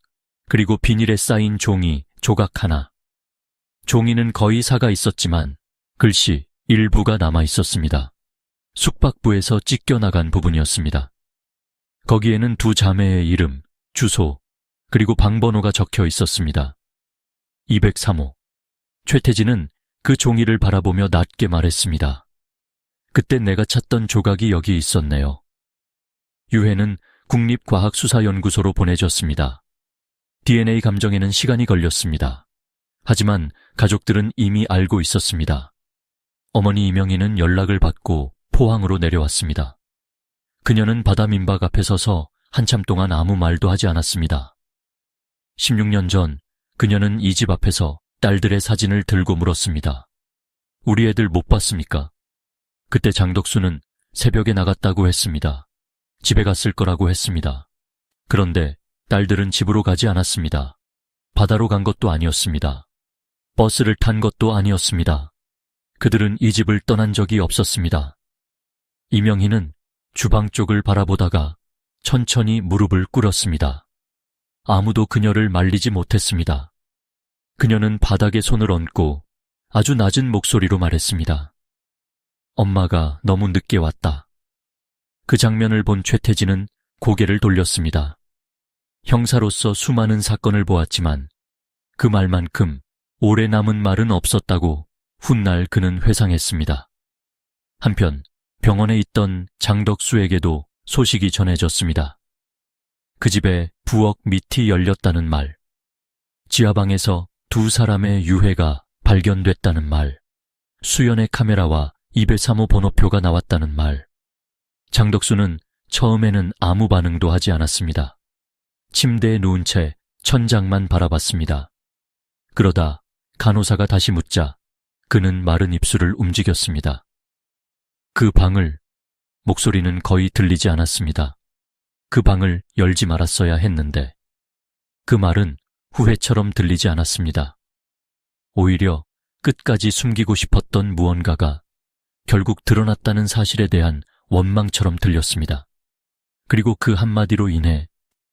그리고 비닐에 쌓인 종이, 조각 하나. 종이는 거의 사가 있었지만 글씨 일부가 남아 있었습니다. 숙박부에서 찢겨나간 부분이었습니다. 거기에는 두 자매의 이름, 주소, 그리고 방번호가 적혀 있었습니다. 203호. 최태진은 그 종이를 바라보며 낮게 말했습니다. 그때 내가 찾던 조각이 여기 있었네요. 유해는 국립과학수사연구소로 보내졌습니다. DNA 감정에는 시간이 걸렸습니다. 하지만 가족들은 이미 알고 있었습니다. 어머니 이명희는 연락을 받고 포항으로 내려왔습니다. 그녀는 바다민박 앞에 서서 한참 동안 아무 말도 하지 않았습니다. 16년 전 그녀는 이 집 앞에서 딸들의 사진을 들고 물었습니다. 우리 애들 못 봤습니까? 그때 장덕수는 새벽에 나갔다고 했습니다. 집에 갔을 거라고 했습니다. 그런데 딸들은 집으로 가지 않았습니다. 바다로 간 것도 아니었습니다. 버스를 탄 것도 아니었습니다. 그들은 이 집을 떠난 적이 없었습니다. 이명희는 주방 쪽을 바라보다가 천천히 무릎을 꿇었습니다. 아무도 그녀를 말리지 못했습니다. 그녀는 바닥에 손을 얹고 아주 낮은 목소리로 말했습니다. 엄마가 너무 늦게 왔다. 그 장면을 본 최태진은 고개를 돌렸습니다. 형사로서 수많은 사건을 보았지만 그 말만큼 오래 남은 말은 없었다고 훗날 그는 회상했습니다. 한편 병원에 있던 장덕수에게도 소식이 전해졌습니다. 그 집에 부엌 밑이 열렸다는 말, 지하방에서 두 사람의 유해가 발견됐다는 말, 수연의 카메라와 203호 번호표가 나왔다는 말. 장덕수는 처음에는 아무 반응도 하지 않았습니다. 침대에 누운 채 천장만 바라봤습니다. 그러다 간호사가 다시 묻자 그는 마른 입술을 움직였습니다. 그 방을, 목소리는 거의 들리지 않았습니다. 그 방을 열지 말았어야 했는데 그 말은 후회처럼 들리지 않았습니다. 오히려 끝까지 숨기고 싶었던 무언가가 결국 드러났다는 사실에 대한 원망처럼 들렸습니다. 그리고 그 한마디로 인해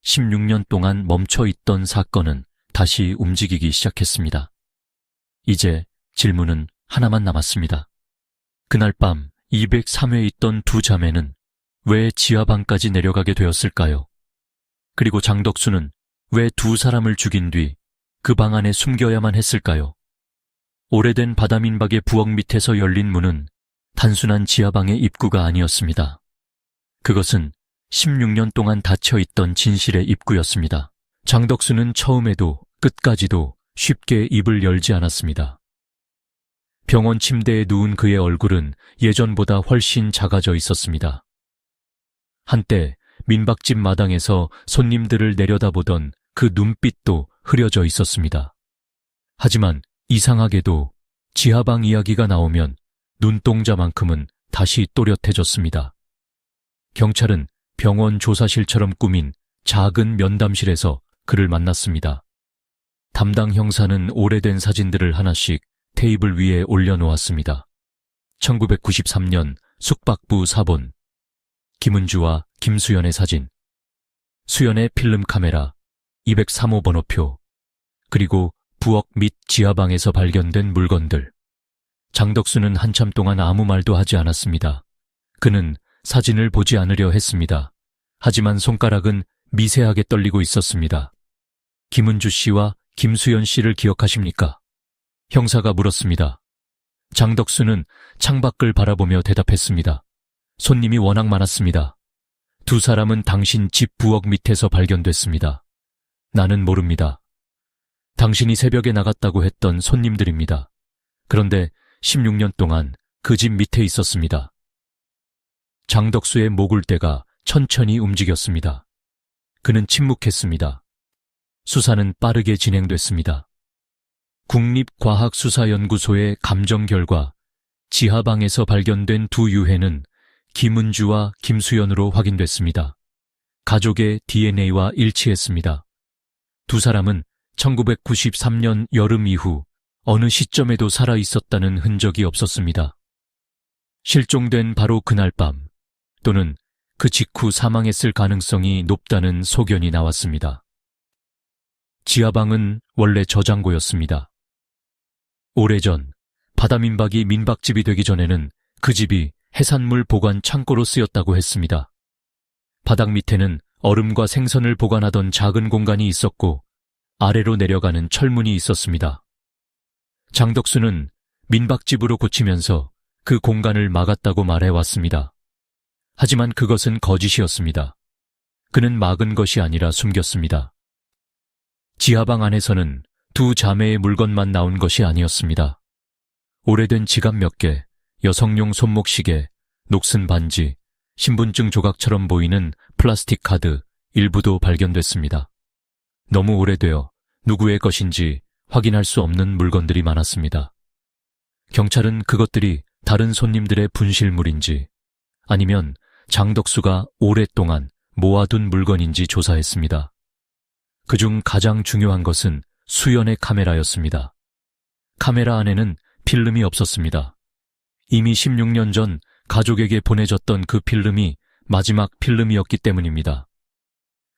16년 동안 멈춰있던 사건은 다시 움직이기 시작했습니다. 이제 질문은 하나만 남았습니다. 그날 밤 203회에 있던 두 자매는 왜 지하방까지 내려가게 되었을까요? 그리고 장덕수는 왜 두 사람을 죽인 뒤 그 방 안에 숨겨야만 했을까요? 오래된 바다민박의 부엌 밑에서 열린 문은 단순한 지하방의 입구가 아니었습니다. 그것은 16년 동안 닫혀있던 진실의 입구였습니다. 장덕수는 처음에도 끝까지도 쉽게 입을 열지 않았습니다. 병원 침대에 누운 그의 얼굴은 예전보다 훨씬 작아져 있었습니다. 한때 민박집 마당에서 손님들을 내려다보던 그 눈빛도 흐려져 있었습니다. 하지만 이상하게도 지하방 이야기가 나오면 눈동자만큼은 다시 또렷해졌습니다. 경찰은 병원 조사실처럼 꾸민 작은 면담실에서 그를 만났습니다. 담당 형사는 오래된 사진들을 하나씩 테이블 위에 올려놓았습니다. 1993년 숙박부 사본, 김은주와 김수연의 사진, 수연의 필름 카메라, 203호 번호표, 그리고 부엌 및 지하방에서 발견된 물건들. 장덕수는 한참 동안 아무 말도 하지 않았습니다. 그는 사진을 보지 않으려 했습니다. 하지만 손가락은 미세하게 떨리고 있었습니다. 김은주 씨와 김수연 씨를 기억하십니까? 형사가 물었습니다. 장덕수는 창밖을 바라보며 대답했습니다. 손님이 워낙 많았습니다. 두 사람은 당신 집 부엌 밑에서 발견됐습니다. 나는 모릅니다. 당신이 새벽에 나갔다고 했던 손님들입니다. 그런데 16년 동안 그 집 밑에 있었습니다. 장덕수의 목울대가 천천히 움직였습니다. 그는 침묵했습니다. 수사는 빠르게 진행됐습니다. 국립과학수사연구소의 감정 결과 지하방에서 발견된 두 유해는 김은주와 김수연으로 확인됐습니다. 가족의 DNA와 일치했습니다. 두 사람은 1993년 여름 이후 어느 시점에도 살아 있었다는 흔적이 없었습니다. 실종된 바로 그날 밤 또는 그 직후 사망했을 가능성이 높다는 소견이 나왔습니다. 지하방은 원래 저장고였습니다. 오래전 바다민박이 민박집이 되기 전에는 그 집이 해산물 보관 창고로 쓰였다고 했습니다. 바닥 밑에는 얼음과 생선을 보관하던 작은 공간이 있었고 아래로 내려가는 철문이 있었습니다. 장덕수는 민박집으로 고치면서 그 공간을 막았다고 말해왔습니다. 하지만 그것은 거짓이었습니다. 그는 막은 것이 아니라 숨겼습니다. 지하방 안에서는 두 자매의 물건만 나온 것이 아니었습니다. 오래된 지갑 몇 개, 여성용 손목시계, 녹슨 반지, 신분증 조각처럼 보이는 플라스틱 카드 일부도 발견됐습니다. 너무 오래되어 누구의 것인지 확인할 수 없는 물건들이 많았습니다. 경찰은 그것들이 다른 손님들의 분실물인지 아니면 장덕수가 오랫동안 모아둔 물건인지 조사했습니다. 그중 가장 중요한 것은 수연의 카메라였습니다. 카메라 안에는 필름이 없었습니다. 이미 16년 전 가족에게 보내줬던 그 필름이 마지막 필름이었기 때문입니다.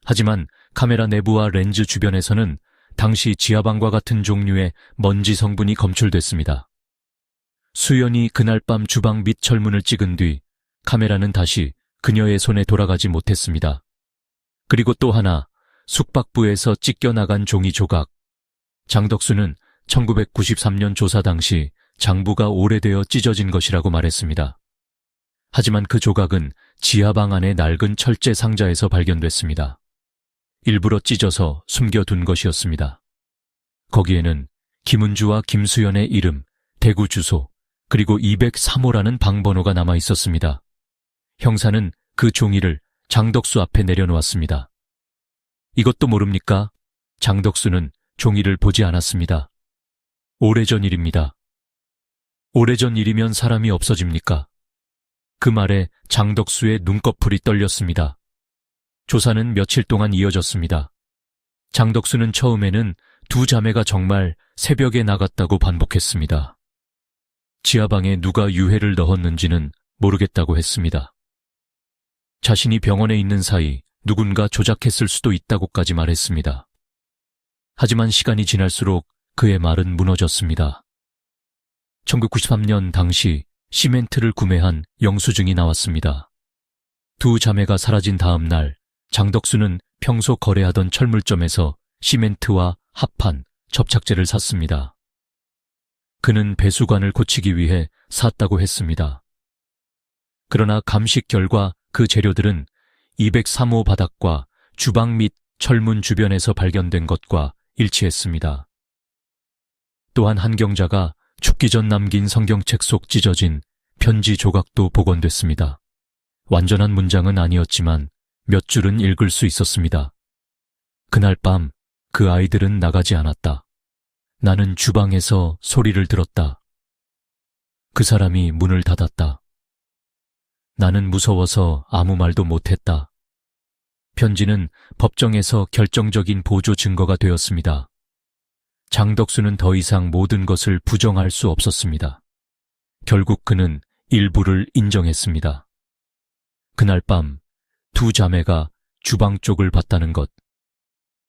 하지만 카메라 내부와 렌즈 주변에서는 당시 지하방과 같은 종류의 먼지 성분이 검출됐습니다. 수연이 그날 밤 주방 밑 철문을 찍은 뒤 카메라는 다시 그녀의 손에 돌아가지 못했습니다. 그리고 또 하나, 숙박부에서 찢겨나간 종이 조각. 장덕수는 1993년 조사 당시 장부가 오래되어 찢어진 것이라고 말했습니다. 하지만 그 조각은 지하방 안의 낡은 철제 상자에서 발견됐습니다. 일부러 찢어서 숨겨둔 것이었습니다. 거기에는 김은주와 김수연의 이름, 대구 주소, 그리고 203호라는 방번호가 남아 있었습니다. 형사는 그 종이를 장덕수 앞에 내려놓았습니다. 이것도 모릅니까? 장덕수는 종이를 보지 않았습니다. 오래전 일입니다. 오래전 일이면 사람이 없어집니까? 그 말에 장덕수의 눈꺼풀이 떨렸습니다. 조사는 며칠 동안 이어졌습니다. 장덕수는 처음에는 두 자매가 정말 새벽에 나갔다고 반복했습니다. 지하방에 누가 유해를 넣었는지는 모르겠다고 했습니다. 자신이 병원에 있는 사이 누군가 조작했을 수도 있다고까지 말했습니다. 하지만 시간이 지날수록 그의 말은 무너졌습니다. 1993년 당시 시멘트를 구매한 영수증이 나왔습니다. 두 자매가 사라진 다음 날 장덕수는 평소 거래하던 철물점에서 시멘트와 합판, 접착제를 샀습니다. 그는 배수관을 고치기 위해 샀다고 했습니다. 그러나 감식 결과 그 재료들은 203호 바닥과 주방 및 철문 주변에서 발견된 것과 일치했습니다. 또한 한경자가 죽기 전 남긴 성경책 속 찢어진 편지 조각도 복원됐습니다. 완전한 문장은 아니었지만 몇 줄은 읽을 수 있었습니다. 그날 밤 그 아이들은 나가지 않았다. 나는 주방에서 소리를 들었다. 그 사람이 문을 닫았다. 나는 무서워서 아무 말도 못했다. 편지는 법정에서 결정적인 보조 증거가 되었습니다. 장덕수는 더 이상 모든 것을 부정할 수 없었습니다. 결국 그는 일부를 인정했습니다. 그날 밤 두 자매가 주방 쪽을 봤다는 것,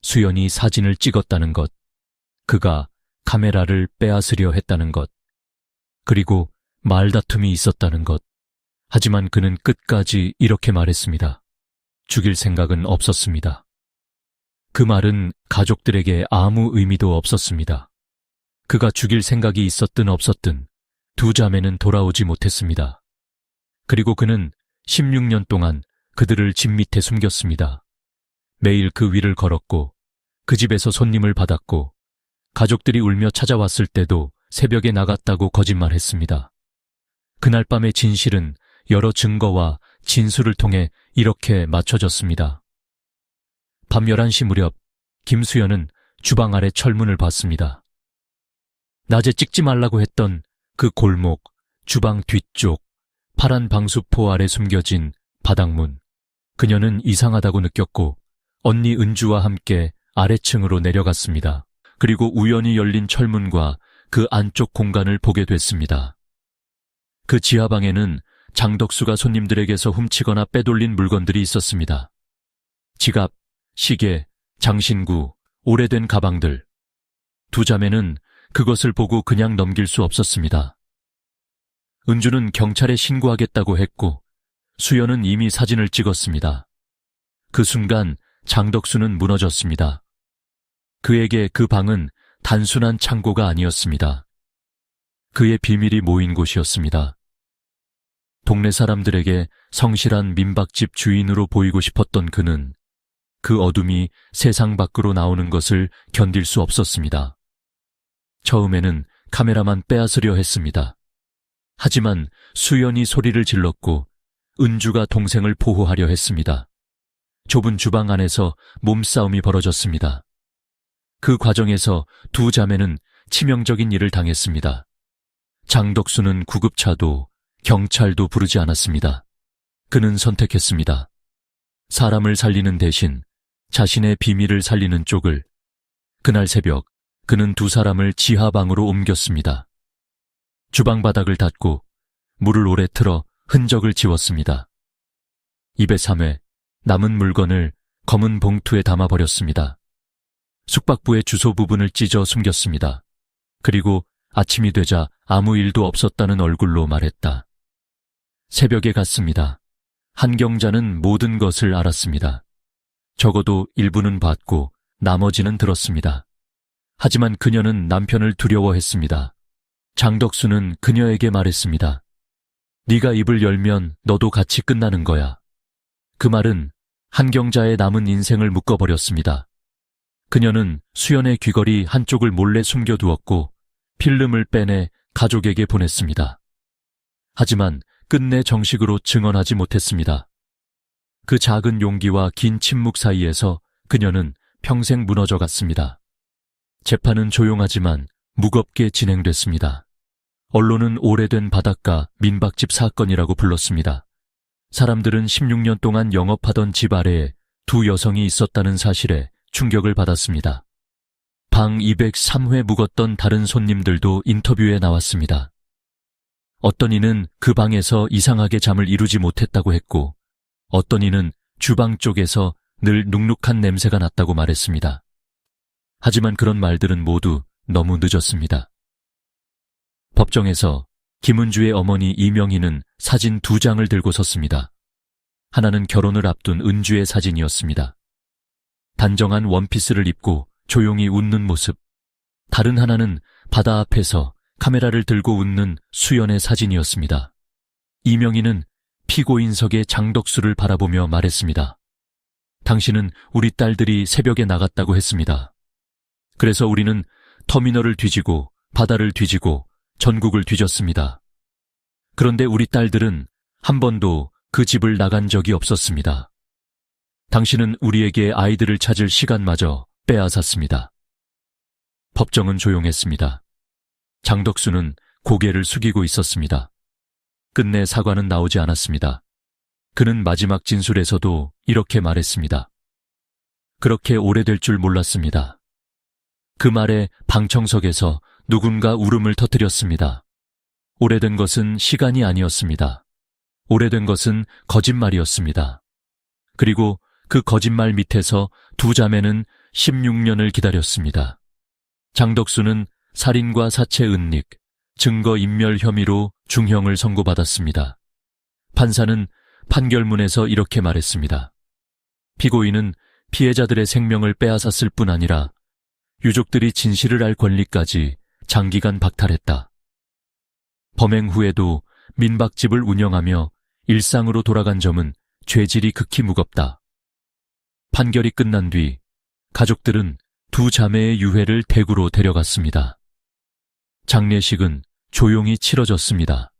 수연이 사진을 찍었다는 것, 그가 카메라를 빼앗으려 했다는 것, 그리고 말다툼이 있었다는 것. 하지만 그는 끝까지 이렇게 말했습니다. 죽일 생각은 없었습니다. 그 말은 가족들에게 아무 의미도 없었습니다. 그가 죽일 생각이 있었든 없었든 두 자매는 돌아오지 못했습니다. 그리고 그는 16년 동안 그들을 집 밑에 숨겼습니다. 매일 그 위를 걸었고 그 집에서 손님을 받았고 가족들이 울며 찾아왔을 때도 새벽에 나갔다고 거짓말했습니다. 그날 밤의 진실은 여러 증거와 진술을 통해 이렇게 맞춰졌습니다. 밤 11시 무렵 김수연은 주방 아래 철문을 봤습니다. 낮에 찍지 말라고 했던 그 골목, 주방 뒤쪽, 파란 방수포 아래 숨겨진 바닥문. 그녀는 이상하다고 느꼈고 언니 은주와 함께 아래층으로 내려갔습니다. 그리고 우연히 열린 철문과 그 안쪽 공간을 보게 됐습니다. 그 지하방에는 장덕수가 손님들에게서 훔치거나 빼돌린 물건들이 있었습니다. 지갑, 시계, 장신구, 오래된 가방들. 두 자매는 그것을 보고 그냥 넘길 수 없었습니다. 은주는 경찰에 신고하겠다고 했고 수연은 이미 사진을 찍었습니다. 그 순간 장덕수는 무너졌습니다. 그에게 그 방은 단순한 창고가 아니었습니다. 그의 비밀이 모인 곳이었습니다. 동네 사람들에게 성실한 민박집 주인으로 보이고 싶었던 그는 그 어둠이 세상 밖으로 나오는 것을 견딜 수 없었습니다. 처음에는 카메라만 빼앗으려 했습니다. 하지만 수연이 소리를 질렀고 은주가 동생을 보호하려 했습니다. 좁은 주방 안에서 몸싸움이 벌어졌습니다. 그 과정에서 두 자매는 치명적인 일을 당했습니다. 장덕수는 구급차도 경찰도 부르지 않았습니다. 그는 선택했습니다. 사람을 살리는 대신 자신의 비밀을 살리는 쪽을. 그날 새벽 그는 두 사람을 지하방으로 옮겼습니다. 주방 바닥을 닫고 물을 오래 틀어 흔적을 지웠습니다. 입에 삼회 남은 물건을 검은 봉투에 담아버렸습니다. 숙박부의 주소 부분을 찢어 숨겼습니다. 그리고 아침이 되자 아무 일도 없었다는 얼굴로 말했다. 새벽에 갔습니다. 한경자는 모든 것을 알았습니다. 적어도 일부는 봤고 나머지는 들었습니다. 하지만 그녀는 남편을 두려워했습니다. 장덕수는 그녀에게 말했습니다. 네가 입을 열면 너도 같이 끝나는 거야. 그 말은 한경자의 남은 인생을 묶어버렸습니다. 그녀는 수연의 귀걸이 한쪽을 몰래 숨겨두었고 필름을 빼내 가족에게 보냈습니다. 하지만 끝내 정식으로 증언하지 못했습니다. 그 작은 용기와 긴 침묵 사이에서 그녀는 평생 무너져 갔습니다. 재판은 조용하지만 무겁게 진행됐습니다. 언론은 오래된 바닷가 민박집 사건이라고 불렀습니다. 사람들은 16년 동안 영업하던 집 아래에 두 여성이 있었다는 사실에 충격을 받았습니다. 방 203회 묵었던 다른 손님들도 인터뷰에 나왔습니다. 어떤 이는 그 방에서 이상하게 잠을 이루지 못했다고 했고 어떤 이는 주방 쪽에서 늘 눅눅한 냄새가 났다고 말했습니다. 하지만 그런 말들은 모두 너무 늦었습니다. 법정에서 김은주의 어머니 이명희는 사진 2장을 들고 섰습니다. 하나는 결혼을 앞둔 은주의 사진이었습니다. 단정한 원피스를 입고 조용히 웃는 모습. 다른 하나는 바다 앞에서 카메라를 들고 웃는 수연의 사진이었습니다. 이명희는 피고인석의 장덕수를 바라보며 말했습니다. 당신은 우리 딸들이 새벽에 나갔다고 했습니다. 그래서 우리는 터미널을 뒤지고 바다를 뒤지고 전국을 뒤졌습니다. 그런데 우리 딸들은 한 번도 그 집을 나간 적이 없었습니다. 당신은 우리에게 아이들을 찾을 시간마저 빼앗았습니다. 법정은 조용했습니다. 장덕수는 고개를 숙이고 있었습니다. 끝내 사과는 나오지 않았습니다. 그는 마지막 진술에서도 이렇게 말했습니다. 그렇게 오래될 줄 몰랐습니다. 그 말에 방청석에서 누군가 울음을 터뜨렸습니다. 오래된 것은 시간이 아니었습니다. 오래된 것은 거짓말이었습니다. 그리고 그 거짓말 밑에서 두 자매는 16년을 기다렸습니다. 장덕수는 살인과 사체 은닉, 증거인멸 혐의로 중형을 선고받았습니다. 판사는 판결문에서 이렇게 말했습니다. 피고인은 피해자들의 생명을 빼앗았을 뿐 아니라 유족들이 진실을 알 권리까지 장기간 박탈했다. 범행 후에도 민박집을 운영하며 일상으로 돌아간 점은 죄질이 극히 무겁다. 판결이 끝난 뒤 가족들은 두 자매의 유해를 대구로 데려갔습니다. 장례식은 조용히 치러졌습니다.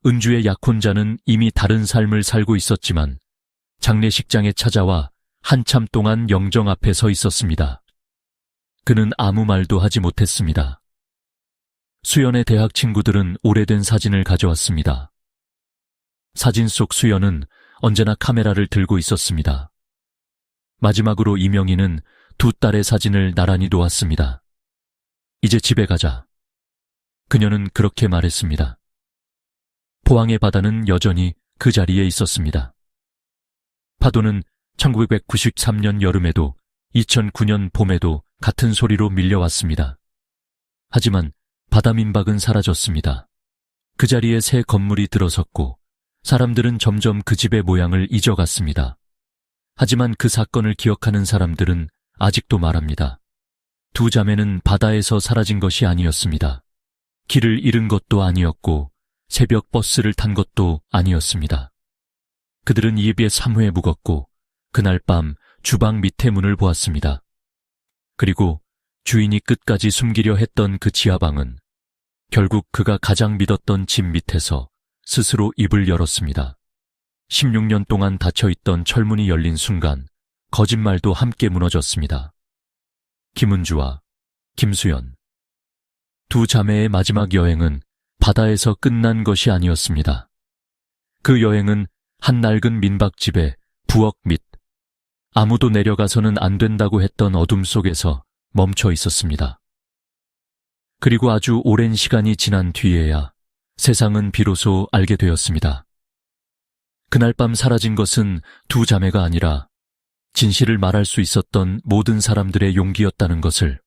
은주의 약혼자는 이미 다른 삶을 살고 있었지만 장례식장에 찾아와 한참 동안 영정 앞에 서 있었습니다. 그는 아무 말도 하지 못했습니다. 수연의 대학 친구들은 오래된 사진을 가져왔습니다. 사진 속 수연은 언제나 카메라를 들고 있었습니다. 마지막으로 이명희는 두 딸의 사진을 나란히 놓았습니다. 이제 집에 가자. 그녀는 그렇게 말했습니다. 포항의 바다는 여전히 그 자리에 있었습니다. 파도는 1993년 여름에도 2009년 봄에도 같은 소리로 밀려왔습니다. 하지만 바다 민박은 사라졌습니다. 그 자리에 새 건물이 들어섰고 사람들은 점점 그 집의 모양을 잊어갔습니다. 하지만 그 사건을 기억하는 사람들은 아직도 말합니다. 두 자매는 바다에서 사라진 것이 아니었습니다. 길을 잃은 것도 아니었고 새벽 버스를 탄 것도 아니었습니다. 그들은 입에 3회 묵었고 그날 밤 주방 밑에 문을 보았습니다. 그리고 주인이 끝까지 숨기려 했던 그 지하방은 결국 그가 가장 믿었던 집 밑에서 스스로 입을 열었습니다. 16년 동안 닫혀있던 철문이 열린 순간 거짓말도 함께 무너졌습니다. 김은주와 김수연. 두 자매의 마지막 여행은 바다에서 끝난 것이 아니었습니다. 그 여행은 한 낡은 민박집의 부엌 밑, 아무도 내려가서는 안 된다고 했던 어둠 속에서 멈춰 있었습니다. 그리고 아주 오랜 시간이 지난 뒤에야 세상은 비로소 알게 되었습니다. 그날 밤 사라진 것은 두 자매가 아니라 진실을 말할 수 있었던 모든 사람들의 용기였다는 것을.